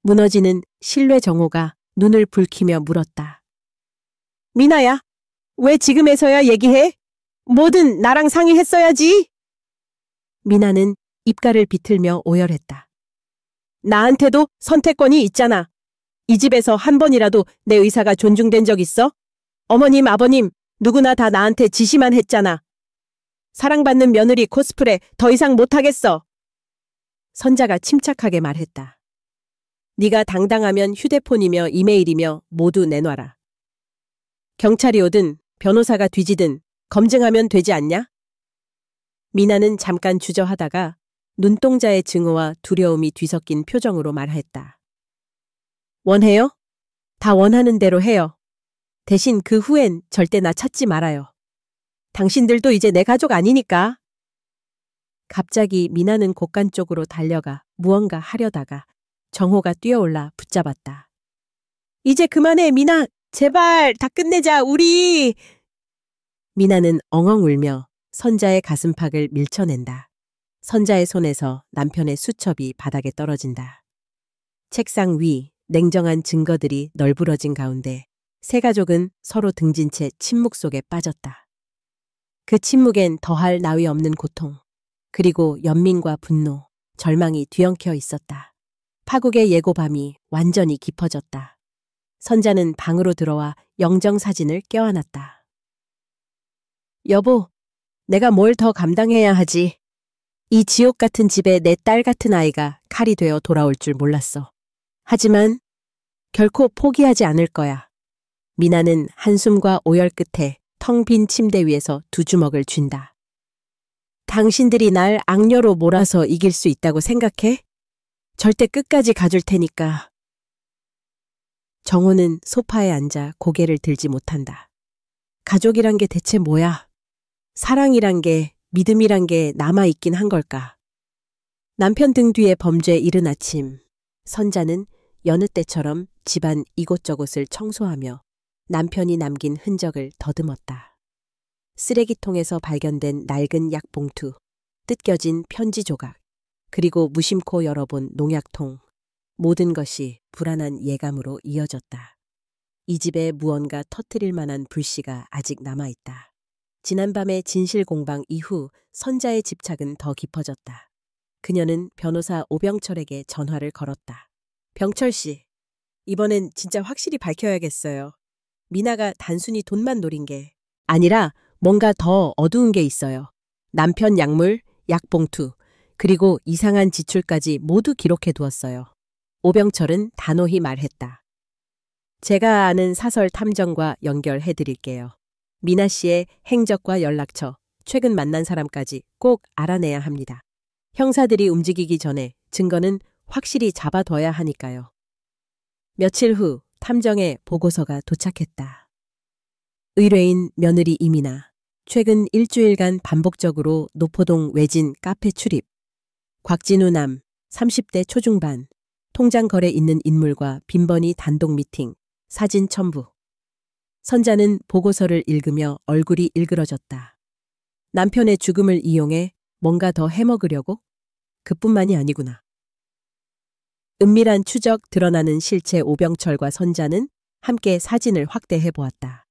무너지는 신뢰 정호가 눈을 붉히며 물었다. 미나야, 왜 지금에서야 얘기해? 뭐든 나랑 상의했어야지. 미나는 입가를 비틀며 오열했다. 나한테도 선택권이 있잖아. 이 집에서 한 번이라도 내 의사가 존중된 적 있어? 어머님, 아버님, 누구나 다 나한테 지시만 했잖아. 사랑받는 며느리 코스프레 더 이상 못하겠어. 선자가 침착하게 말했다. 네가 당당하면 휴대폰이며 이메일이며 모두 내놔라. 경찰이 오든 변호사가 뒤지든 검증하면 되지 않냐? 미나는 잠깐 주저하다가 눈동자의 증오와 두려움이 뒤섞인 표정으로 말했다. 원해요? 다 원하는 대로 해요. 대신 그 후엔 절대 나 찾지 말아요. 당신들도 이제 내 가족 아니니까. 갑자기 미나는 곳간 쪽으로 달려가 무언가 하려다가 정호가 뛰어올라 붙잡았다. 이제 그만해, 미나. 제발 다 끝내자, 우리. 미나는 엉엉 울며 선자의 가슴팍을 밀쳐낸다. 선자의 손에서 남편의 수첩이 바닥에 떨어진다. 책상 위 냉정한 증거들이 널브러진 가운데 세 가족은 서로 등진 채 침묵 속에 빠졌다. 그 침묵엔 더할 나위 없는 고통, 그리고 연민과 분노, 절망이 뒤엉켜 있었다. 파국의 예고밤이 완전히 깊어졌다. 선자는 방으로 들어와 영정사진을 껴안았다. 여보, 내가 뭘 더 감당해야 하지? 이 지옥 같은 집에 내 딸 같은 아이가 칼이 되어 돌아올 줄 몰랐어. 하지만 결코 포기하지 않을 거야. 미나는 한숨과 오열 끝에 텅 빈 침대 위에서 두 주먹을 쥔다. 당신들이 날 악녀로 몰아서 이길 수 있다고 생각해? 절대 끝까지 가줄 테니까. 정호는 소파에 앉아 고개를 들지 못한다. 가족이란 게 대체 뭐야? 사랑이란 게, 믿음이란 게 남아있긴 한 걸까? 남편 등 뒤에 범죄 이른 아침, 선자는 여느 때처럼 집안 이곳저곳을 청소하며 남편이 남긴 흔적을 더듬었다. 쓰레기통에서 발견된 낡은 약봉투, 뜯겨진 편지 조각, 그리고 무심코 열어본 농약통, 모든 것이 불안한 예감으로 이어졌다. 이 집에 무언가 터뜨릴 만한 불씨가 아직 남아있다. 지난밤의 진실 공방 이후 선자의 집착은 더 깊어졌다. 그녀는 변호사 오병철에게 전화를 걸었다. 병철 씨, 이번엔 진짜 확실히 밝혀야겠어요. 미나가 단순히 돈만 노린 게 아니라 뭔가 더 어두운 게 있어요. 남편 약물, 약봉투, 그리고 이상한 지출까지 모두 기록해 두었어요. 오병철은 단호히 말했다. 제가 아는 사설 탐정과 연결해 드릴게요. 미나 씨의 행적과 연락처, 최근 만난 사람까지 꼭 알아내야 합니다. 형사들이 움직이기 전에 증거는 확실히 잡아둬야 하니까요. 며칠 후 탐정의 보고서가 도착했다. 의뢰인 며느리 이미나, 최근 일주일간 반복적으로 노포동 외진 카페 출입, 곽진우 남, 30대 초중반, 통장 거래 있는 인물과 빈번히 단독 미팅, 사진 첨부. 선자는 보고서를 읽으며 얼굴이 일그러졌다. 남편의 죽음을 이용해 뭔가 더 해먹으려고? 그뿐만이 아니구나. 은밀한 추적 드러나는 실체 오병철과 선자는 함께 사진을 확대해 보았다.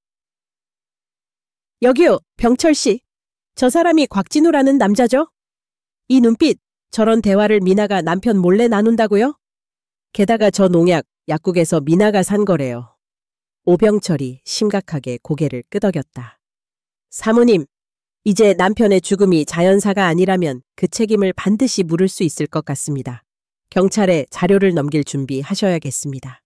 여기요, 병철 씨. 저 사람이 곽진우라는 남자죠? 이 눈빛, 저런 대화를 미나가 남편 몰래 나눈다고요? 게다가 저 농약, 약국에서 미나가 산 거래요. 오병철이 심각하게 고개를 끄덕였다. 사모님, 이제 남편의 죽음이 자연사가 아니라면 그 책임을 반드시 물을 수 있을 것 같습니다. 경찰에 자료를 넘길 준비하셔야겠습니다.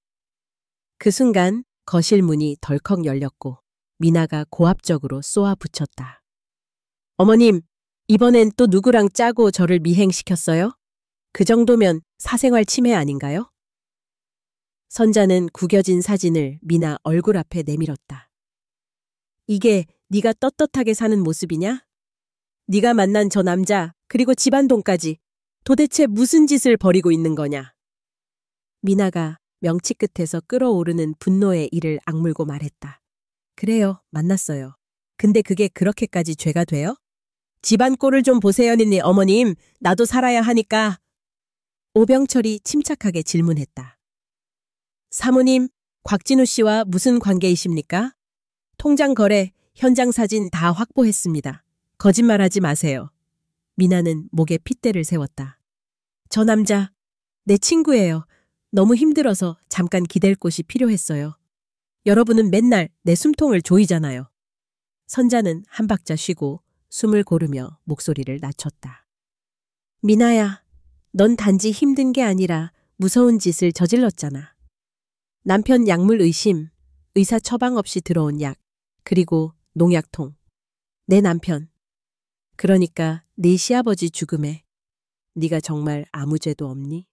그 순간 거실 문이 덜컥 열렸고 미나가 고압적으로 쏘아붙였다. 어머님, 이번엔 또 누구랑 짜고 저를 미행시켰어요? 그 정도면 사생활 침해 아닌가요? 선자는 구겨진 사진을 미나 얼굴 앞에 내밀었다. 이게 네가 떳떳하게 사는 모습이냐? 네가 만난 저 남자, 그리고 집안 돈까지 도대체 무슨 짓을 벌이고 있는 거냐? 미나가 명치 끝에서 끓어오르는 분노의 이를 악물고 말했다. 그래요, 만났어요. 근데 그게 그렇게까지 죄가 돼요? 집안 꼴을 좀 보세요, 니네 어머님. 나도 살아야 하니까. 오병철이 침착하게 질문했다. 사모님, 곽진우 씨와 무슨 관계이십니까? 통장 거래, 현장 사진 다 확보했습니다. 거짓말하지 마세요. 미나는 목에 핏대를 세웠다. 저 남자, 내 친구예요. 너무 힘들어서 잠깐 기댈 곳이 필요했어요. 여러분은 맨날 내 숨통을 조이잖아요. 선자는 한 박자 쉬고 숨을 고르며 목소리를 낮췄다. 미나야, 넌 단지 힘든 게 아니라 무서운 짓을 저질렀잖아. 남편 약물 의심, 의사 처방 없이 들어온 약, 그리고 농약통. 내 남편. 그러니까 네 시아버지 죽음에 네가 정말 아무 죄도 없니?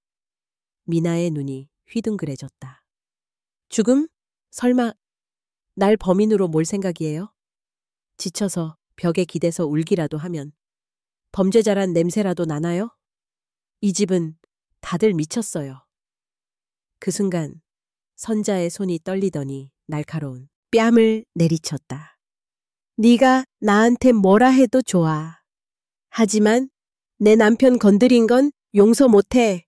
미나의 눈이 휘둥그레졌다. 죽음? 설마 날 범인으로 몰 생각이에요? 지쳐서 벽에 기대서 울기라도 하면 범죄자란 냄새라도 나나요? 이 집은 다들 미쳤어요. 그 순간 선자의 손이 떨리더니 날카로운 뺨을 내리쳤다. 네가 나한테 뭐라 해도 좋아. 하지만 내 남편 건드린 건 용서 못해.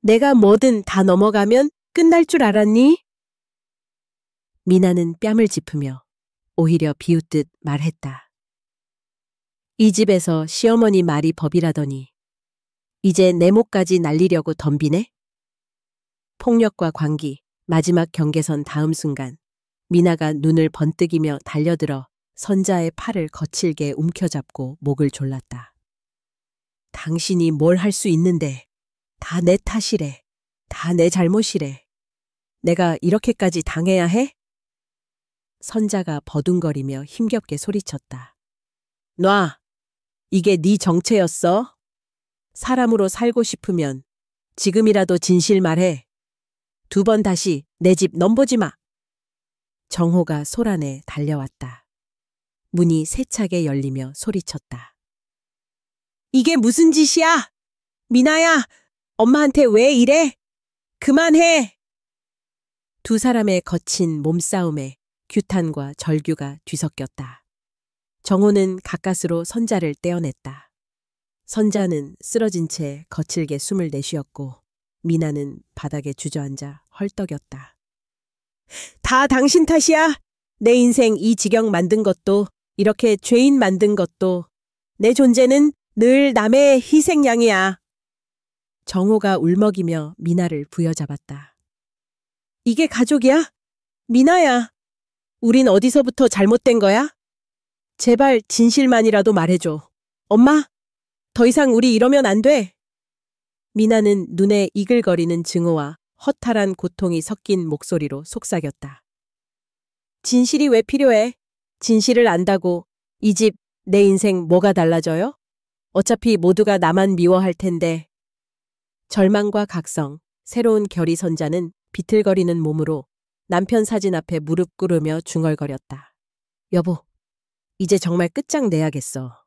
내가 뭐든 다 넘어가면 끝날 줄 알았니? 미나는 뺨을 짚으며 오히려 비웃듯 말했다. 이 집에서 시어머니 말이 법이라더니 이제 내 목까지 날리려고 덤비네? 폭력과 광기, 마지막 경계선 다음 순간 미나가 눈을 번뜩이며 달려들어 선자의 팔을 거칠게 움켜잡고 목을 졸랐다. 당신이 뭘 할 수 있는데 다 내 탓이래. 다 내 잘못이래. 내가 이렇게까지 당해야 해? 선자가 버둥거리며 힘겹게 소리쳤다. 놔! 이게 네 정체였어? 사람으로 살고 싶으면 지금이라도 진실 말해. 2번 다시 내 집 넘보지 마. 정호가 소란에 달려왔다. 문이 세차게 열리며 소리쳤다. 이게 무슨 짓이야? 미나야, 엄마한테 왜 이래? 그만해! 두 사람의 거친 몸싸움에 규탄과 절규가 뒤섞였다. 정호는 가까스로 선자를 떼어냈다. 선자는 쓰러진 채 거칠게 숨을 내쉬었고 미나는 바닥에 주저앉아 헐떡였다. 다 당신 탓이야. 내 인생 이 지경 만든 것도 이렇게 죄인 만든 것도 내 존재는 늘 남의 희생양이야. 정호가 울먹이며 미나를 부여잡았다. 이게 가족이야? 미나야. 우린 어디서부터 잘못된 거야? 제발 진실만이라도 말해줘. 엄마, 더 이상 우리 이러면 안 돼. 미나는 눈에 이글거리는 증오와 허탈한 고통이 섞인 목소리로 속삭였다. 진실이 왜 필요해? 진실을 안다고 이 집, 내 인생 뭐가 달라져요? 어차피 모두가 나만 미워할 텐데. 절망과 각성, 새로운 결의 선자는 비틀거리는 몸으로 남편 사진 앞에 무릎 꿇으며 중얼거렸다. 여보, 이제 정말 끝장내야겠어.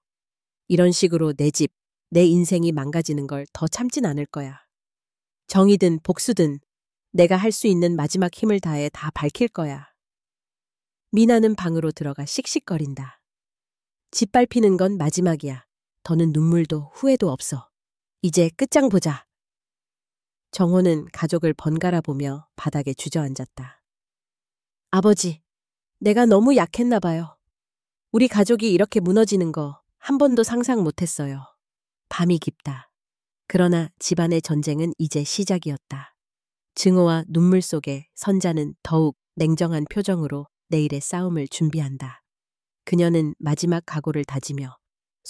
이런 식으로 내 집, 내 인생이 망가지는 걸 더 참진 않을 거야. 정이든 복수든 내가 할 수 있는 마지막 힘을 다해 다 밝힐 거야. 미나는 방으로 들어가 씩씩거린다. 짓밟히는 건 마지막이야. 더는 눈물도 후회도 없어. 이제 끝장 보자. 정호는 가족을 번갈아 보며 바닥에 주저앉았다. 아버지, 내가 너무 약했나 봐요. 우리 가족이 이렇게 무너지는 거 한 번도 상상 못했어요. 밤이 깊다. 그러나 집안의 전쟁은 이제 시작이었다. 증오와 눈물 속에 선자는 더욱 냉정한 표정으로 내일의 싸움을 준비한다. 그녀는 마지막 각오를 다지며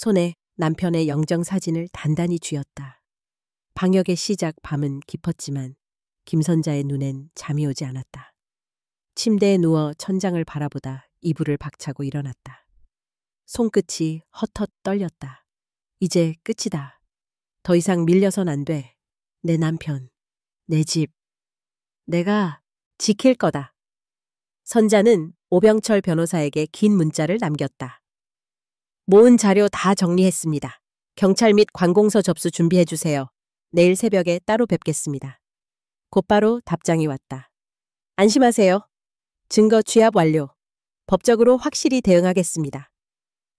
손에 남편의 영정사진을 단단히 쥐었다. 방역의 시작 밤은 깊었지만 김선자의 눈엔 잠이 오지 않았다. 침대에 누워 천장을 바라보다 이불을 박차고 일어났다. 손끝이 헛헛 떨렸다. 이제 끝이다. 더 이상 밀려선 안 돼. 내 남편, 내 집. 내가 지킬 거다. 선자는 오병철 변호사에게 긴 문자를 남겼다. 모은 자료 다 정리했습니다. 경찰 및 관공서 접수 준비해 주세요. 내일 새벽에 따로 뵙겠습니다. 곧바로 답장이 왔다. 안심하세요. 증거 취합 완료. 법적으로 확실히 대응하겠습니다.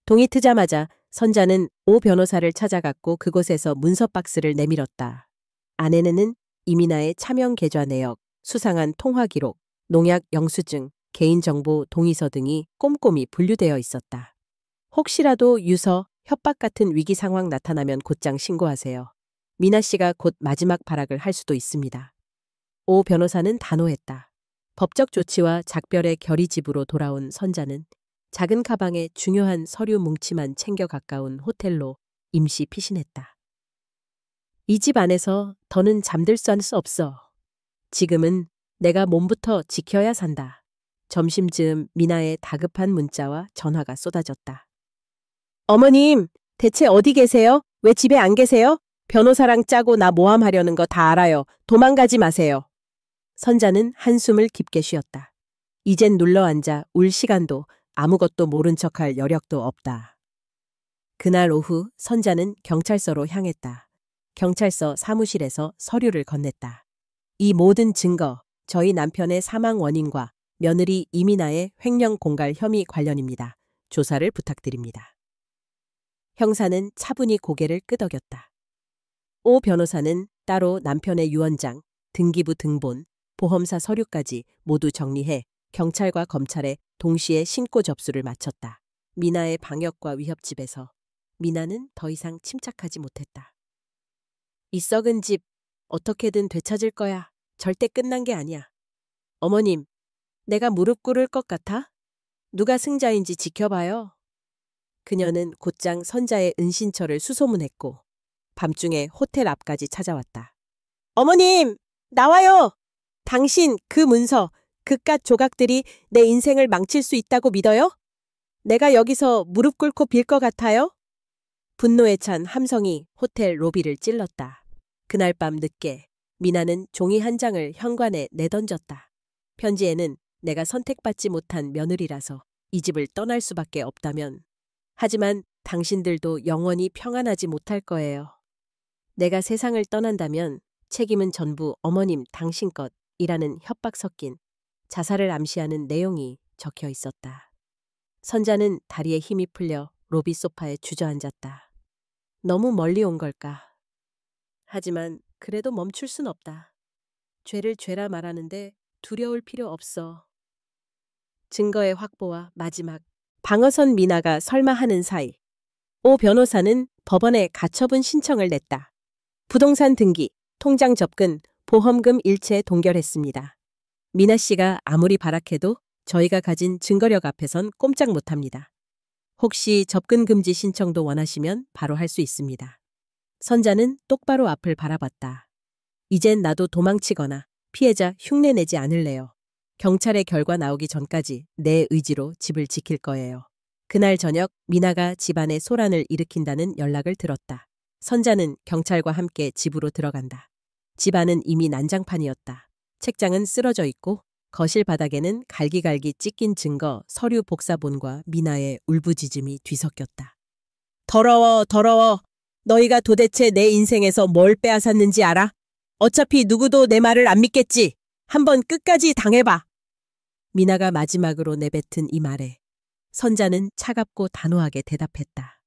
동이 트자마자 선자는 오 변호사를 찾아갔고 그곳에서 문서 박스를 내밀었다. 안에는 이민아의 차명 계좌 내역, 수상한 통화 기록, 농약 영수증, 개인정보 동의서 등이 꼼꼼히 분류되어 있었다. 혹시라도 유서, 협박 같은 위기 상황 나타나면 곧장 신고하세요. 미나 씨가 곧 마지막 발악을 할 수도 있습니다. 오 변호사는 단호했다. 법적 조치와 작별의 결의집으로 돌아온 선자는 작은 가방에 중요한 서류 뭉치만 챙겨 가까운 호텔로 임시 피신했다. 이 집 안에서 더는 잠들 수 없어. 지금은 내가 몸부터 지켜야 산다. 점심쯤 미나의 다급한 문자와 전화가 쏟아졌다. 어머님, 대체 어디 계세요? 왜 집에 안 계세요? 변호사랑 짜고 나 모함하려는 거 다 알아요. 도망가지 마세요. 선자는 한숨을 깊게 쉬었다. 이젠 눌러앉아 울 시간도 아무것도 모른 척할 여력도 없다. 그날 오후 선자는 경찰서로 향했다. 경찰서 사무실에서 서류를 건넸다. 이 모든 증거, 저희 남편의 사망 원인과 며느리 이민아의 횡령 공갈 혐의 관련입니다. 조사를 부탁드립니다. 형사는 차분히 고개를 끄덕였다. 오 변호사는 따로 남편의 유언장, 등기부 등본, 보험사 서류까지 모두 정리해 경찰과 검찰에 동시에 신고 접수를 마쳤다. 미나의 방역과 위협집에서 미나는 더 이상 침착하지 못했다. 이 썩은 집 어떻게든 되찾을 거야. 절대 끝난 게 아니야. 어머님, 내가 무릎 꿇을 것 같아? 누가 승자인지 지켜봐요. 그녀는 곧장 선자의 은신처를 수소문했고 밤중에 호텔 앞까지 찾아왔다. 어머님! 나와요! 당신 그 문서, 그깟 조각들이 내 인생을 망칠 수 있다고 믿어요? 내가 여기서 무릎 꿇고 빌 것 같아요? 분노에 찬 함성이 호텔 로비를 찔렀다. 그날 밤 늦게 미나는 종이 한 장을 현관에 내던졌다. 편지에는 내가 선택받지 못한 며느리라서 이 집을 떠날 수밖에 없다면 하지만 당신들도 영원히 평안하지 못할 거예요. 내가 세상을 떠난다면 책임은 전부 어머님 당신 것이라는 협박 섞인 자살을 암시하는 내용이 적혀 있었다. 선자는 다리에 힘이 풀려 로비 소파에 주저앉았다. 너무 멀리 온 걸까? 하지만 그래도 멈출 순 없다. 죄를 죄라 말하는데 두려울 필요 없어. 증거의 확보와 마지막 방어선 미나가 설마 하는 사이 오 변호사는 법원에 가처분 신청을 냈다. 부동산 등기, 통장 접근, 보험금 일체 동결했습니다. 미나 씨가 아무리 발악해도 저희가 가진 증거력 앞에선 꼼짝 못합니다. 혹시 접근 금지 신청도 원하시면 바로 할 수 있습니다. 선자는 똑바로 앞을 바라봤다. 이젠 나도 도망치거나 피해자 흉내내지 않을래요. 경찰의 결과 나오기 전까지 내 의지로 집을 지킬 거예요. 그날 저녁 미나가 집안에 소란을 일으킨다는 연락을 들었다. 선자는 경찰과 함께 집으로 들어간다. 집안은 이미 난장판이었다. 책장은 쓰러져 있고 거실 바닥에는 갈기갈기 찢긴 증거, 서류 복사본과 미나의 울부짖음이 뒤섞였다. 더러워, 더러워. 너희가 도대체 내 인생에서 뭘 빼앗았는지 알아? 어차피 누구도 내 말을 안 믿겠지. 한번 끝까지 당해봐. 미나가 마지막으로 내뱉은 이 말에 선자는 차갑고 단호하게 대답했다.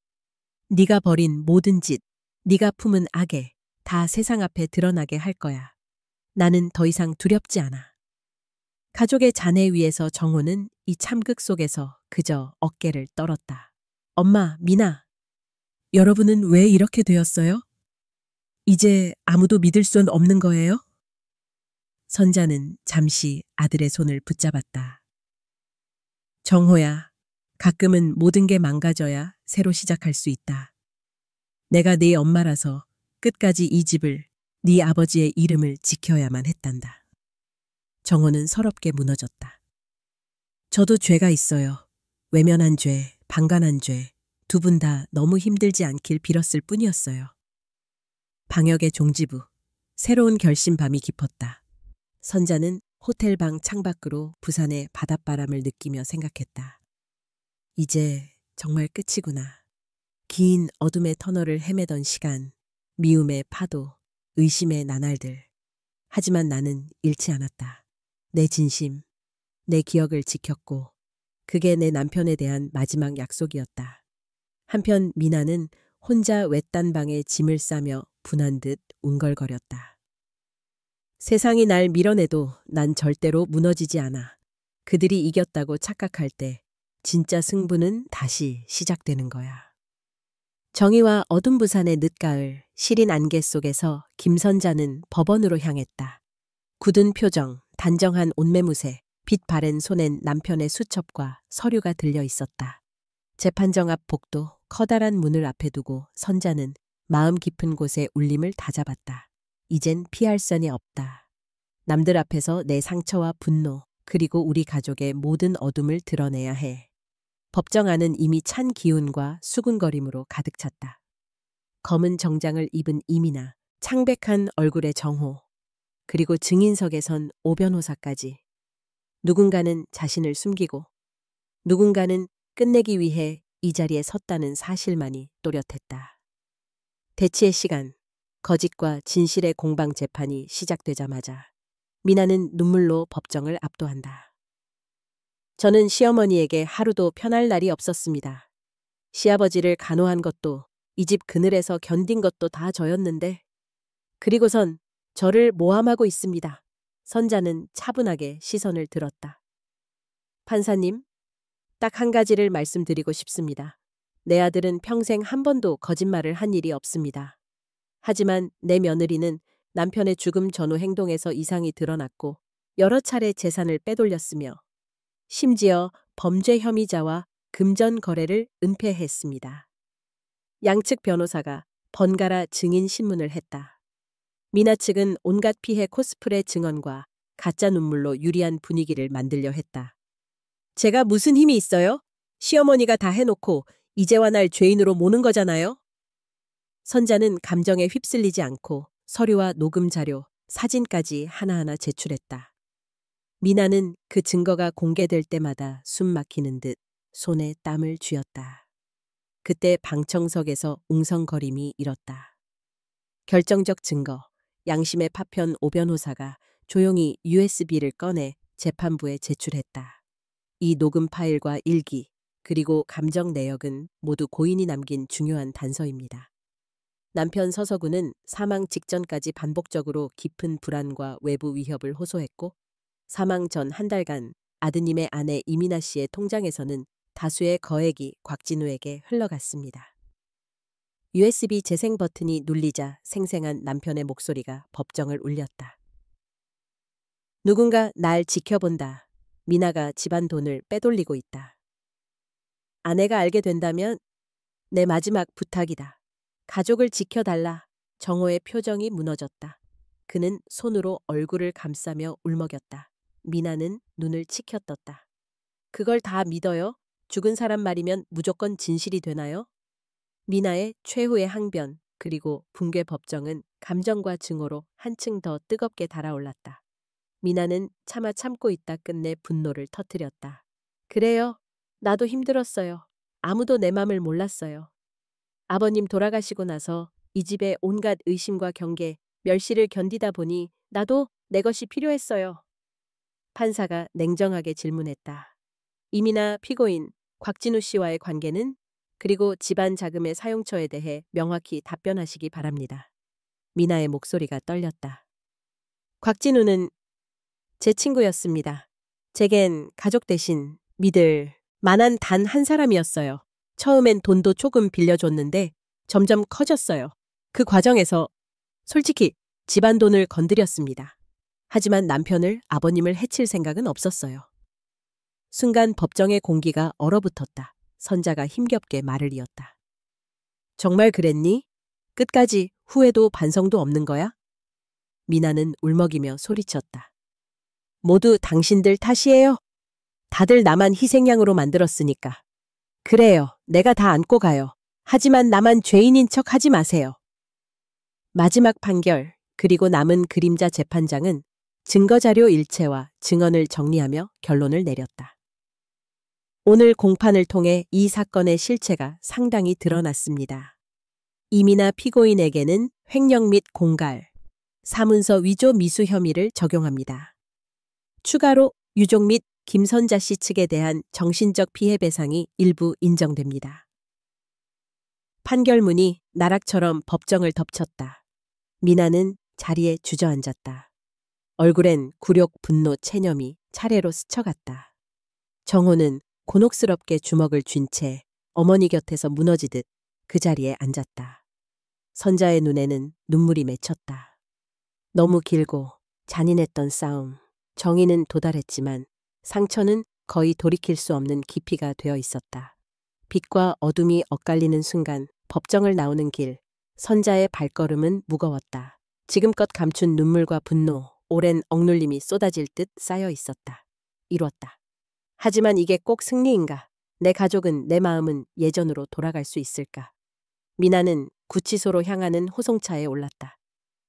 네가 벌인 모든 짓, 네가 품은 악에 다 세상 앞에 드러나게 할 거야. 나는 더 이상 두렵지 않아. 가족의 잔해 위에서 정호는 이 참극 속에서 그저 어깨를 떨었다. 엄마, 미나. 여러분은 왜 이렇게 되었어요? 이제 아무도 믿을 순 없는 거예요? 선자는 잠시 아들의 손을 붙잡았다. 정호야, 가끔은 모든 게 망가져야 새로 시작할 수 있다. 내가 네 엄마라서 끝까지 이 집을, 네 아버지의 이름을 지켜야만 했단다. 정호는 서럽게 무너졌다. 저도 죄가 있어요. 외면한 죄, 방관한 죄, 두 분 다 너무 힘들지 않길 빌었을 뿐이었어요. 방역의 종지부, 새로운 결심밤이 깊었다. 선자는 호텔방 창밖으로 부산의 바닷바람을 느끼며 생각했다. 이제 정말 끝이구나. 긴 어둠의 터널을 헤매던 시간, 미움의 파도, 의심의 나날들. 하지만 나는 잃지 않았다. 내 진심, 내 기억을 지켰고 그게 내 남편에 대한 마지막 약속이었다. 한편 미나는 혼자 외딴 방에 짐을 싸며 분한 듯 웅걸거렸다. 세상이 날 밀어내도 난 절대로 무너지지 않아. 그들이 이겼다고 착각할 때 진짜 승부는 다시 시작되는 거야. 정의와 어둠 부산의 늦가을, 시린 안개 속에서 김선자는 법원으로 향했다. 굳은 표정, 단정한 옷매무새, 빛 바랜 손엔 남편의 수첩과 서류가 들려 있었다. 재판정 앞 복도 커다란 문을 앞에 두고 선자는 마음 깊은 곳에 울림을 다잡았다. 이젠 피할 선이 없다. 남들 앞에서 내 상처와 분노, 그리고 우리 가족의 모든 어둠을 드러내야 해. 법정 안은 이미 찬 기운과 수군거림으로 가득 찼다. 검은 정장을 입은 이민아, 창백한 얼굴의 정호, 그리고 증인석에 선 오 변호사까지. 누군가는 자신을 숨기고 누군가는 끝내기 위해 이 자리에 섰다는 사실만이 또렷했다. 대치의 시간, 거짓과 진실의 공방 재판이 시작되자마자 미나는 눈물로 법정을 압도한다. 저는 시어머니에게 하루도 편할 날이 없었습니다. 시아버지를 간호한 것도 이 집 그늘에서 견딘 것도 다 저였는데 그리고선 저를 모함하고 있습니다. 선자는 차분하게 시선을 들었다. 판사님, 딱 한 가지를 말씀드리고 싶습니다. 내 아들은 평생 한 번도 거짓말을 한 일이 없습니다. 하지만 내 며느리는 남편의 죽음 전후 행동에서 이상이 드러났고 여러 차례 재산을 빼돌렸으며 심지어 범죄 혐의자와 금전 거래를 은폐했습니다. 양측 변호사가 번갈아 증인 신문을 했다. 미나 측은 온갖 피해 코스프레 증언과 가짜 눈물로 유리한 분위기를 만들려 했다. 제가 무슨 힘이 있어요? 시어머니가 다 해놓고 이제와 날 죄인으로 모는 거잖아요? 선자는 감정에 휩쓸리지 않고 서류와 녹음 자료, 사진까지 하나하나 제출했다. 미나는 그 증거가 공개될 때마다 숨 막히는 듯 손에 땀을 쥐었다. 그때 방청석에서 웅성거림이 일었다. 결정적 증거, 양심의 파편 오 변호사가 조용히 USB를 꺼내 재판부에 제출했다. 이 녹음 파일과 일기, 그리고 감정 내역은 모두 고인이 남긴 중요한 단서입니다. 남편 서서구는 사망 직전까지 반복적으로 깊은 불안과 외부 위협을 호소했고 사망 전 한 달간 아드님의 아내 이민아 씨의 통장에서는 다수의 거액이 곽진우에게 흘러갔습니다. USB 재생 버튼이 눌리자 생생한 남편의 목소리가 법정을 울렸다. 누군가 날 지켜본다. 미나가 집안 돈을 빼돌리고 있다. 아내가 알게 된다면 내 마지막 부탁이다. 가족을 지켜달라. 정호의 표정이 무너졌다. 그는 손으로 얼굴을 감싸며 울먹였다. 미나는 눈을 치켜떴다. 그걸 다 믿어요? 죽은 사람 말이면 무조건 진실이 되나요? 미나의 최후의 항변 그리고 붕괴 법정은 감정과 증오로 한층 더 뜨겁게 달아올랐다. 미나는 차마 참고 있다 끝내 분노를 터뜨렸다. 그래요. 나도 힘들었어요. 아무도 내 맘을 몰랐어요. 아버님 돌아가시고 나서 이 집의 온갖 의심과 경계, 멸시를 견디다 보니 나도 내 것이 필요했어요. 판사가 냉정하게 질문했다. 이민아 피고인 곽진우 씨와의 관계는? 그리고 집안 자금의 사용처에 대해 명확히 답변하시기 바랍니다. 미나의 목소리가 떨렸다. 곽진우는 제 친구였습니다. 제겐 가족 대신 믿을 만한 단 한 사람이었어요. 처음엔 돈도 조금 빌려줬는데 점점 커졌어요. 그 과정에서 솔직히 집안 돈을 건드렸습니다. 하지만 남편을 아버님을 해칠 생각은 없었어요. 순간 법정의 공기가 얼어붙었다. 선자가 힘겹게 말을 이었다. 정말 그랬니? 끝까지 후회도 반성도 없는 거야? 미나는 울먹이며 소리쳤다. 모두 당신들 탓이에요. 다들 나만 희생양으로 만들었으니까. 그래요. 내가 다 안고 가요. 하지만 나만 죄인인 척 하지 마세요. 마지막 판결, 그리고 남은 그림자 재판장은 증거자료 일체와 증언을 정리하며 결론을 내렸다. 오늘 공판을 통해 이 사건의 실체가 상당히 드러났습니다. 이미나 피고인에게는 횡령 및 공갈, 사문서 위조 미수 혐의를 적용합니다. 추가로 유족 및 김선자 씨 측에 대한 정신적 피해 배상이 일부 인정됩니다. 판결문이 나락처럼 법정을 덮쳤다. 미나는 자리에 주저앉았다. 얼굴엔 굴욕, 분노, 체념이 차례로 스쳐갔다. 정호는 곤혹스럽게 주먹을 쥔 채 어머니 곁에서 무너지듯 그 자리에 앉았다. 선자의 눈에는 눈물이 맺혔다. 너무 길고 잔인했던 싸움. 정의는 도달했지만 상처는 거의 돌이킬 수 없는 깊이가 되어 있었다. 빛과 어둠이 엇갈리는 순간 법정을 나오는 길, 선자의 발걸음은 무거웠다. 지금껏 감춘 눈물과 분노, 오랜 억눌림이 쏟아질 듯 쌓여 있었다. 이뤘다. 하지만 이게 꼭 승리인가? 내 가족은, 내 마음은 예전으로 돌아갈 수 있을까? 미나는 구치소로 향하는 호송차에 올랐다.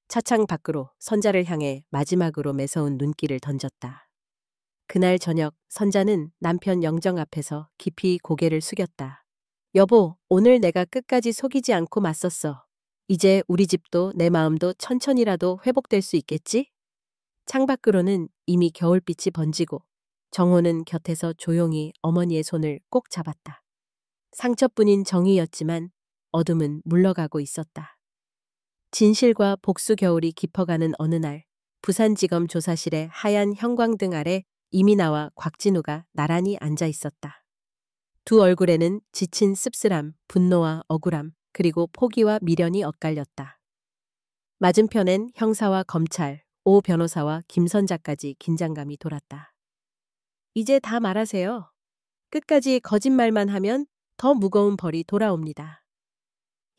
차창 밖으로 선자를 향해 마지막으로 매서운 눈길을 던졌다. 그날 저녁 선자는 남편 영정 앞에서 깊이 고개를 숙였다. 여보, 오늘 내가 끝까지 속이지 않고 맞섰어. 이제 우리 집도 내 마음도 천천히라도 회복될 수 있겠지? 창밖으로는 이미 겨울빛이 번지고 정호는 곁에서 조용히 어머니의 손을 꼭 잡았다. 상처뿐인 정이였지만 어둠은 물러가고 있었다. 진실과 복수 겨울이 깊어가는 어느 날 부산지검 조사실의 하얀 형광등 아래 이민아와 곽진우가 나란히 앉아 있었다. 두 얼굴에는 지친 씁쓸함, 분노와 억울함, 그리고 포기와 미련이 엇갈렸다. 맞은편엔 형사와 검찰, 오 변호사와 김선자까지 긴장감이 돌았다. 이제 다 말하세요. 끝까지 거짓말만 하면 더 무거운 벌이 돌아옵니다.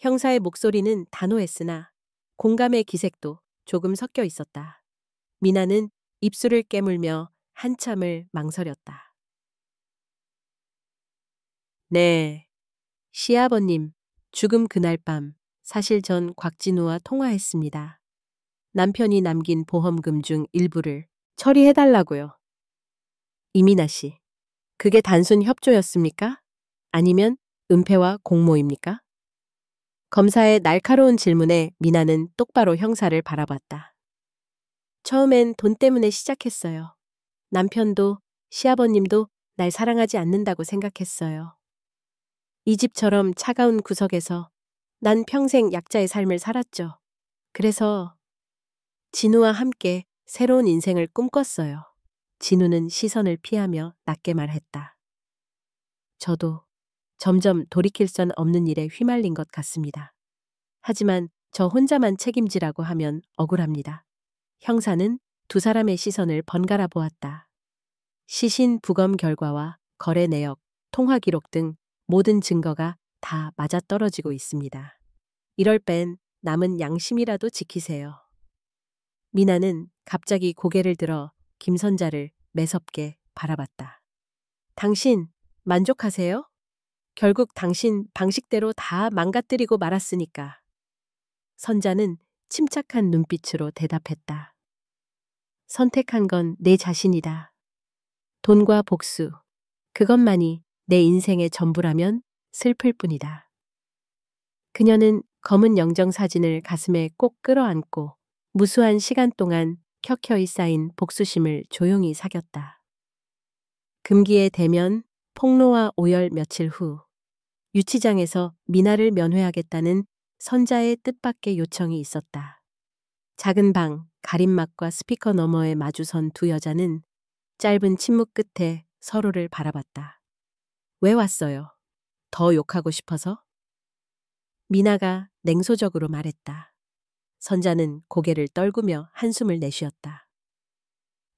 형사의 목소리는 단호했으나 공감의 기색도 조금 섞여 있었다. 미나는 입술을 깨물며 한참을 망설였다. 네, 시아버님, 죽음 그날 밤 사실 전 곽진우와 통화했습니다. 남편이 남긴 보험금 중 일부를 처리해달라고요. 이민아 씨, 그게 단순 협조였습니까? 아니면 은폐와 공모입니까? 검사의 날카로운 질문에 미나는 똑바로 형사를 바라봤다. 처음엔 돈 때문에 시작했어요. 남편도 시아버님도 날 사랑하지 않는다고 생각했어요. 이 집처럼 차가운 구석에서 난 평생 약자의 삶을 살았죠. 그래서 진우와 함께 새로운 인생을 꿈꿨어요. 진우는 시선을 피하며 낮게 말했다. 저도 점점 돌이킬 수 없는 일에 휘말린 것 같습니다. 하지만 저 혼자만 책임지라고 하면 억울합니다. 형사는 두 사람의 시선을 번갈아 보았다. 시신 부검 결과와 거래 내역, 통화 기록 등 모든 증거가 다 맞아떨어지고 있습니다. 이럴 땐 남은 양심이라도 지키세요. 미나는 갑자기 고개를 들어 김선자를 매섭게 바라봤다. 당신 만족하세요? 결국 당신 방식대로 다 망가뜨리고 말았으니까. 선자는 침착한 눈빛으로 대답했다. 선택한 건 내 자신이다. 돈과 복수, 그것만이 내 인생의 전부라면 슬플 뿐이다. 그녀는 검은 영정 사진을 가슴에 꼭 끌어안고 무수한 시간 동안 켜켜이 쌓인 복수심을 조용히 사겼다. 금기의 대면, 폭로와 오열 며칠 후 유치장에서 미나를 면회하겠다는 선자의 뜻밖의 요청이 있었다. 작은 방, 가림막과 스피커 너머에 마주선 두 여자는 짧은 침묵 끝에 서로를 바라봤다. 왜 왔어요? 더 욕하고 싶어서? 미나가 냉소적으로 말했다. 선자는 고개를 떨구며 한숨을 내쉬었다.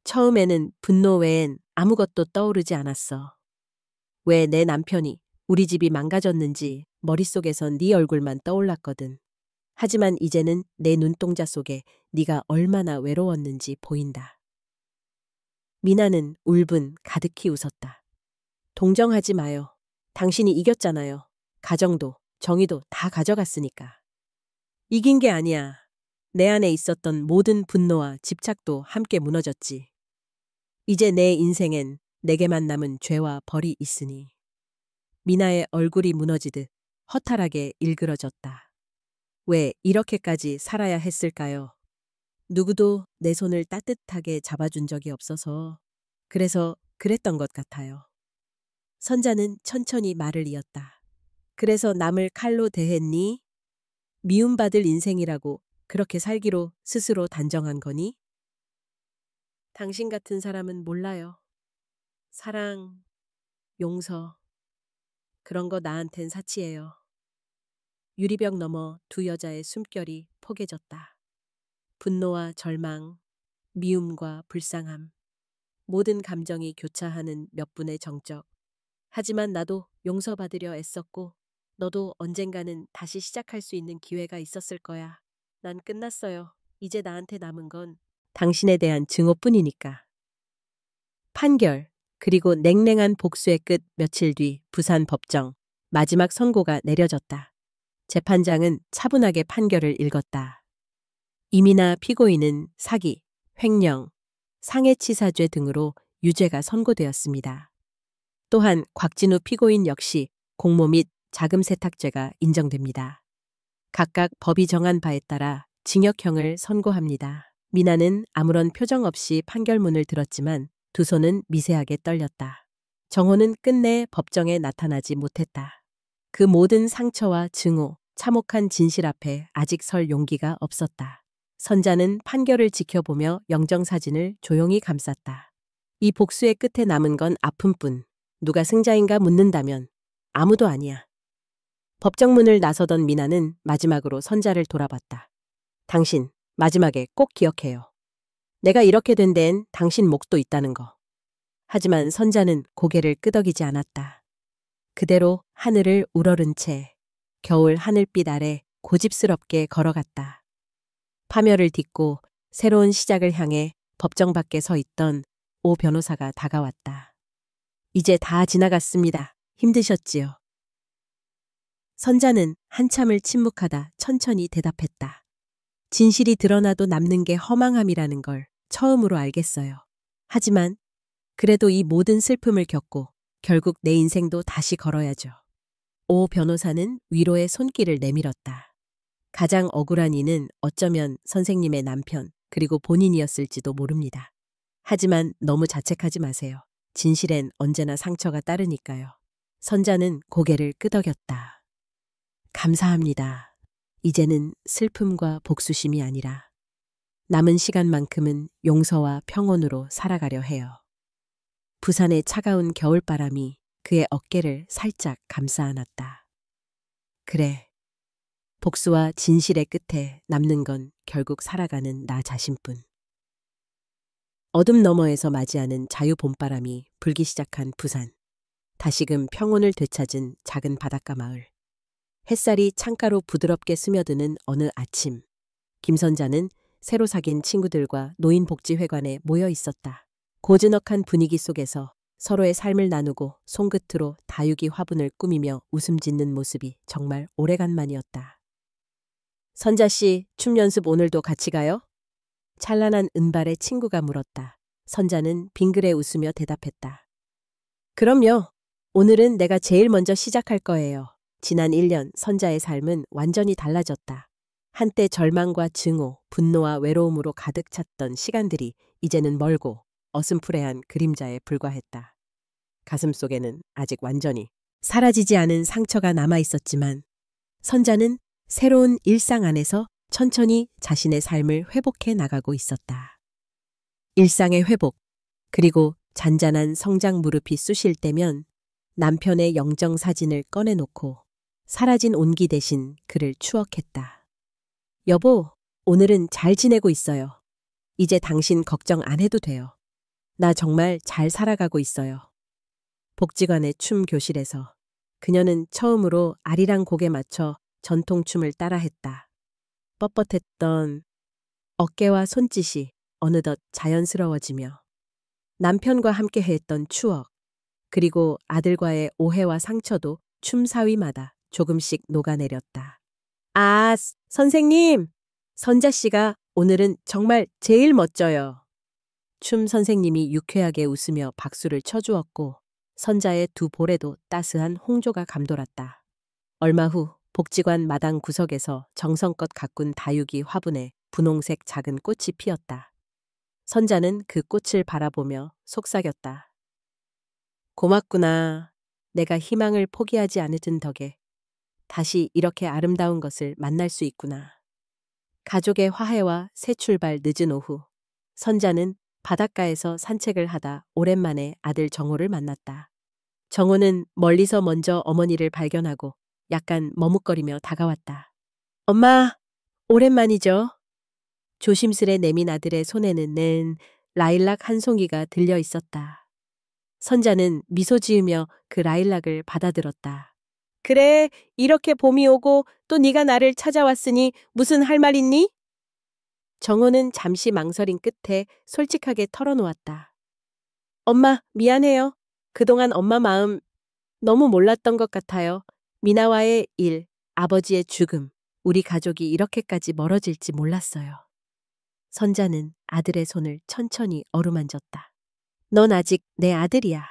처음에는 분노 외엔 아무것도 떠오르지 않았어. 왜 내 남편이 우리 집이 망가졌는지 머릿속에선 네 얼굴만 떠올랐거든. 하지만 이제는 내 눈동자 속에 네가 얼마나 외로웠는지 보인다. 미나는 울분 가득히 웃었다. 동정하지 마요. 당신이 이겼잖아요. 가정도, 정의도 다 가져갔으니까. 이긴 게 아니야. 내 안에 있었던 모든 분노와 집착도 함께 무너졌지. 이제 내 인생엔 내게만 남은 죄와 벌이 있으니. 미나의 얼굴이 무너지듯 허탈하게 일그러졌다. 왜 이렇게까지 살아야 했을까요? 누구도 내 손을 따뜻하게 잡아준 적이 없어서 그래서 그랬던 것 같아요. 선자는 천천히 말을 이었다. 그래서 남을 칼로 대했니? 미움받을 인생이라고 그렇게 살기로 스스로 단정한 거니? 당신 같은 사람은 몰라요. 사랑, 용서, 그런 거 나한텐 사치예요. 유리벽 너머 두 여자의 숨결이 포개졌다. 분노와 절망, 미움과 불쌍함, 모든 감정이 교차하는 몇 분의 정적. 하지만 나도 용서받으려 애썼고 너도 언젠가는 다시 시작할 수 있는 기회가 있었을 거야. 난 끝났어요. 이제 나한테 남은 건 당신에 대한 증오뿐이니까. 판결, 그리고 냉랭한 복수의 끝 며칠 뒤 부산 법정, 마지막 선고가 내려졌다. 재판장은 차분하게 판결을 읽었다. 이미나 피고인은 사기, 횡령, 상해치사죄 등으로 유죄가 선고되었습니다. 또한 곽진우 피고인 역시 공모 및 자금 세탁죄가 인정됩니다. 각각 법이 정한 바에 따라 징역형을 선고합니다. 미나는 아무런 표정 없이 판결문을 들었지만 두 손은 미세하게 떨렸다. 정호는 끝내 법정에 나타나지 못했다. 그 모든 상처와 증오, 참혹한 진실 앞에 아직 설 용기가 없었다. 선자는 판결을 지켜보며 영정사진을 조용히 감쌌다. 이 복수의 끝에 남은 건 아픔뿐. 누가 승자인가 묻는다면 아무도 아니야. 법정문을 나서던 미나는 마지막으로 선자를 돌아봤다. 당신, 마지막에 꼭 기억해요. 내가 이렇게 된 데엔 당신 몫도 있다는 거. 하지만 선자는 고개를 끄덕이지 않았다. 그대로 하늘을 우러른 채 겨울 하늘빛 아래 고집스럽게 걸어갔다. 파멸을 딛고 새로운 시작을 향해 법정 밖에 서 있던 오 변호사가 다가왔다. 이제 다 지나갔습니다. 힘드셨지요? 선자는 한참을 침묵하다 천천히 대답했다. 진실이 드러나도 남는 게 허망함이라는 걸 처음으로 알겠어요. 하지만 그래도 이 모든 슬픔을 겪고 결국 내 인생도 다시 걸어야죠. 오 변호사는 위로의 손길을 내밀었다. 가장 억울한 이는 어쩌면 선생님의 남편 그리고 본인이었을지도 모릅니다. 하지만 너무 자책하지 마세요. 진실엔 언제나 상처가 따르니까요. 선자는 고개를 끄덕였다. 감사합니다. 이제는 슬픔과 복수심이 아니라 남은 시간만큼은 용서와 평온으로 살아가려 해요. 부산의 차가운 겨울바람이 그의 어깨를 살짝 감싸 안았다. 그래, 복수와 진실의 끝에 남는 건 결국 살아가는 나 자신뿐. 어둠 너머에서 맞이하는 자유 봄바람이 불기 시작한 부산. 다시금 평온을 되찾은 작은 바닷가 마을. 햇살이 창가로 부드럽게 스며드는 어느 아침. 김선자는 새로 사귄 친구들과 노인복지회관에 모여 있었다. 고즈넉한 분위기 속에서 서로의 삶을 나누고 손끝으로 다육이 화분을 꾸미며 웃음 짓는 모습이 정말 오래간만이었다. 선자 씨, 춤 연습 오늘도 같이 가요? 찬란한 은발의 친구가 물었다. 선자는 빙그레 웃으며 대답했다. 그럼요. 오늘은 내가 제일 먼저 시작할 거예요. 지난 1년 선자의 삶은 완전히 달라졌다. 한때 절망과 증오, 분노와 외로움으로 가득 찼던 시간들이 이제는 멀고 어슴푸레한 그림자에 불과했다. 가슴 속에는 아직 완전히 사라지지 않은 상처가 남아 있었지만 선자는 새로운 일상 안에서 천천히 자신의 삶을 회복해 나가고 있었다. 일상의 회복, 그리고 잔잔한 성장 무릎이 쑤실 때면 남편의 영정 사진을 꺼내놓고 사라진 온기 대신 그를 추억했다. 여보, 오늘은 잘 지내고 있어요. 이제 당신 걱정 안 해도 돼요. 나 정말 잘 살아가고 있어요. 복지관의 춤 교실에서 그녀는 처음으로 아리랑 곡에 맞춰 전통춤을 따라했다. 뻣뻣했던 어깨와 손짓이 어느덧 자연스러워지며 남편과 함께 했던 추억, 그리고 아들과의 오해와 상처도 춤 사위마다 조금씩 녹아내렸다. 아, 선생님! 선자 씨가 오늘은 정말 제일 멋져요. 춤 선생님이 유쾌하게 웃으며 박수를 쳐주었고 선자의 두 볼에도 따스한 홍조가 감돌았다. 얼마 후 복지관 마당 구석에서 정성껏 가꾼 다육이 화분에 분홍색 작은 꽃이 피었다. 선자는 그 꽃을 바라보며 속삭였다. 고맙구나. 내가 희망을 포기하지 않은 덕에 다시 이렇게 아름다운 것을 만날 수 있구나. 가족의 화해와 새 출발 늦은 오후, 선자는 바닷가에서 산책을 하다 오랜만에 아들 정호를 만났다. 정호는 멀리서 먼저 어머니를 발견하고 약간 머뭇거리며 다가왔다. 엄마, 오랜만이죠? 조심스레 내민 아들의 손에는 라일락 한 송이가 들려 있었다. 선자는 미소 지으며 그 라일락을 받아들었다. 그래, 이렇게 봄이 오고 또 네가 나를 찾아왔으니 무슨 할 말 있니? 정호는 잠시 망설인 끝에 솔직하게 털어놓았다. 엄마, 미안해요. 그동안 엄마 마음 너무 몰랐던 것 같아요. 미나와의 일, 아버지의 죽음, 우리 가족이 이렇게까지 멀어질지 몰랐어요. 선자는 아들의 손을 천천히 어루만졌다. 넌 아직 내 아들이야.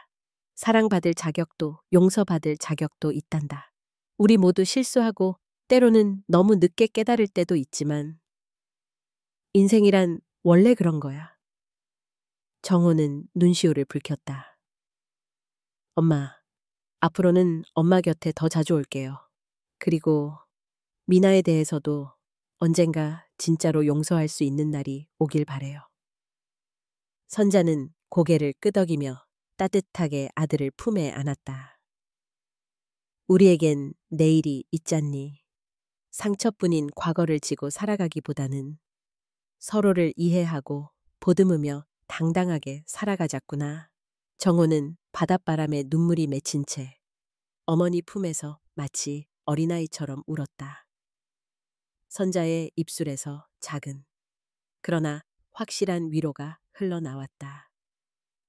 사랑받을 자격도 용서받을 자격도 있단다. 우리 모두 실수하고 때로는 너무 늦게 깨달을 때도 있지만 인생이란 원래 그런 거야. 정호는 눈시울을 붉혔다. 엄마, 앞으로는 엄마 곁에 더 자주 올게요. 그리고 미나에 대해서도 언젠가 진짜로 용서할 수 있는 날이 오길 바래요. 선자는 고개를 끄덕이며 따뜻하게 아들을 품에 안았다. 우리에겐 내일이 있잖니. 상처뿐인 과거를 지고 살아가기보다는 서로를 이해하고 보듬으며 당당하게 살아가자꾸나. 정호는 바닷바람에 눈물이 맺힌 채 어머니 품에서 마치 어린아이처럼 울었다. 선자의 입술에서 작은, 그러나 확실한 위로가 흘러나왔다.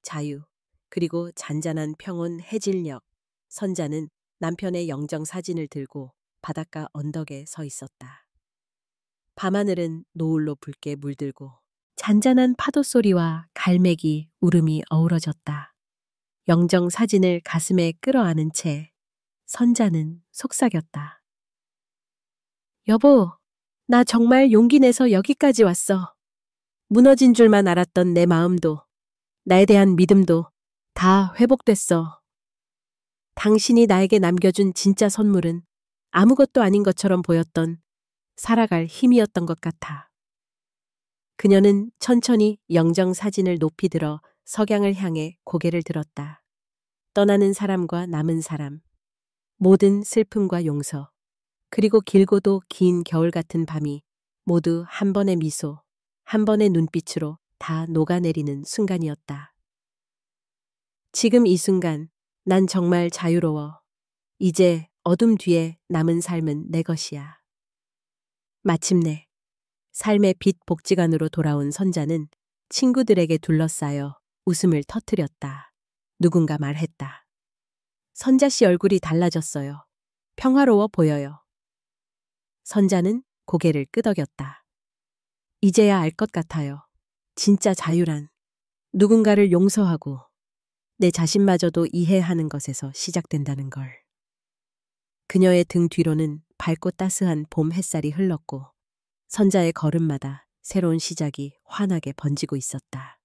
자유, 그리고 잔잔한 평온 해질녘, 선자는 남편의 영정 사진을 들고 바닷가 언덕에 서 있었다. 밤하늘은 노을로 붉게 물들고 잔잔한 파도 소리와 갈매기 울음이 어우러졌다. 영정 사진을 가슴에 끌어안은 채 선자는 속삭였다. 여보, 나 정말 용기 내서 여기까지 왔어. 무너진 줄만 알았던 내 마음도, 나에 대한 믿음도 다 회복됐어. 당신이 나에게 남겨준 진짜 선물은 아무것도 아닌 것처럼 보였던 살아갈 힘이었던 것 같아. 그녀는 천천히 영정 사진을 높이 들어 석양을 향해 고개를 들었다. 떠나는 사람과 남은 사람, 모든 슬픔과 용서, 그리고 길고도 긴 겨울 같은 밤이 모두 한 번의 미소, 한 번의 눈빛으로 다 녹아내리는 순간이었다. 지금 이 순간 난 정말 자유로워. 이제 어둠 뒤에 남은 삶은 내 것이야. 마침내 삶의 빛 복지관으로 돌아온 선자는 친구들에게 둘러싸여 웃음을 터뜨렸다. 누군가 말했다. 선자 씨 얼굴이 달라졌어요. 평화로워 보여요. 선자는 고개를 끄덕였다. 이제야 알 것 같아요. 진짜 자유란 누군가를 용서하고 내 자신마저도 이해하는 것에서 시작된다는 걸. 그녀의 등 뒤로는 밝고 따스한 봄 햇살이 흘렀고 선자의 걸음마다 새로운 시작이 환하게 번지고 있었다.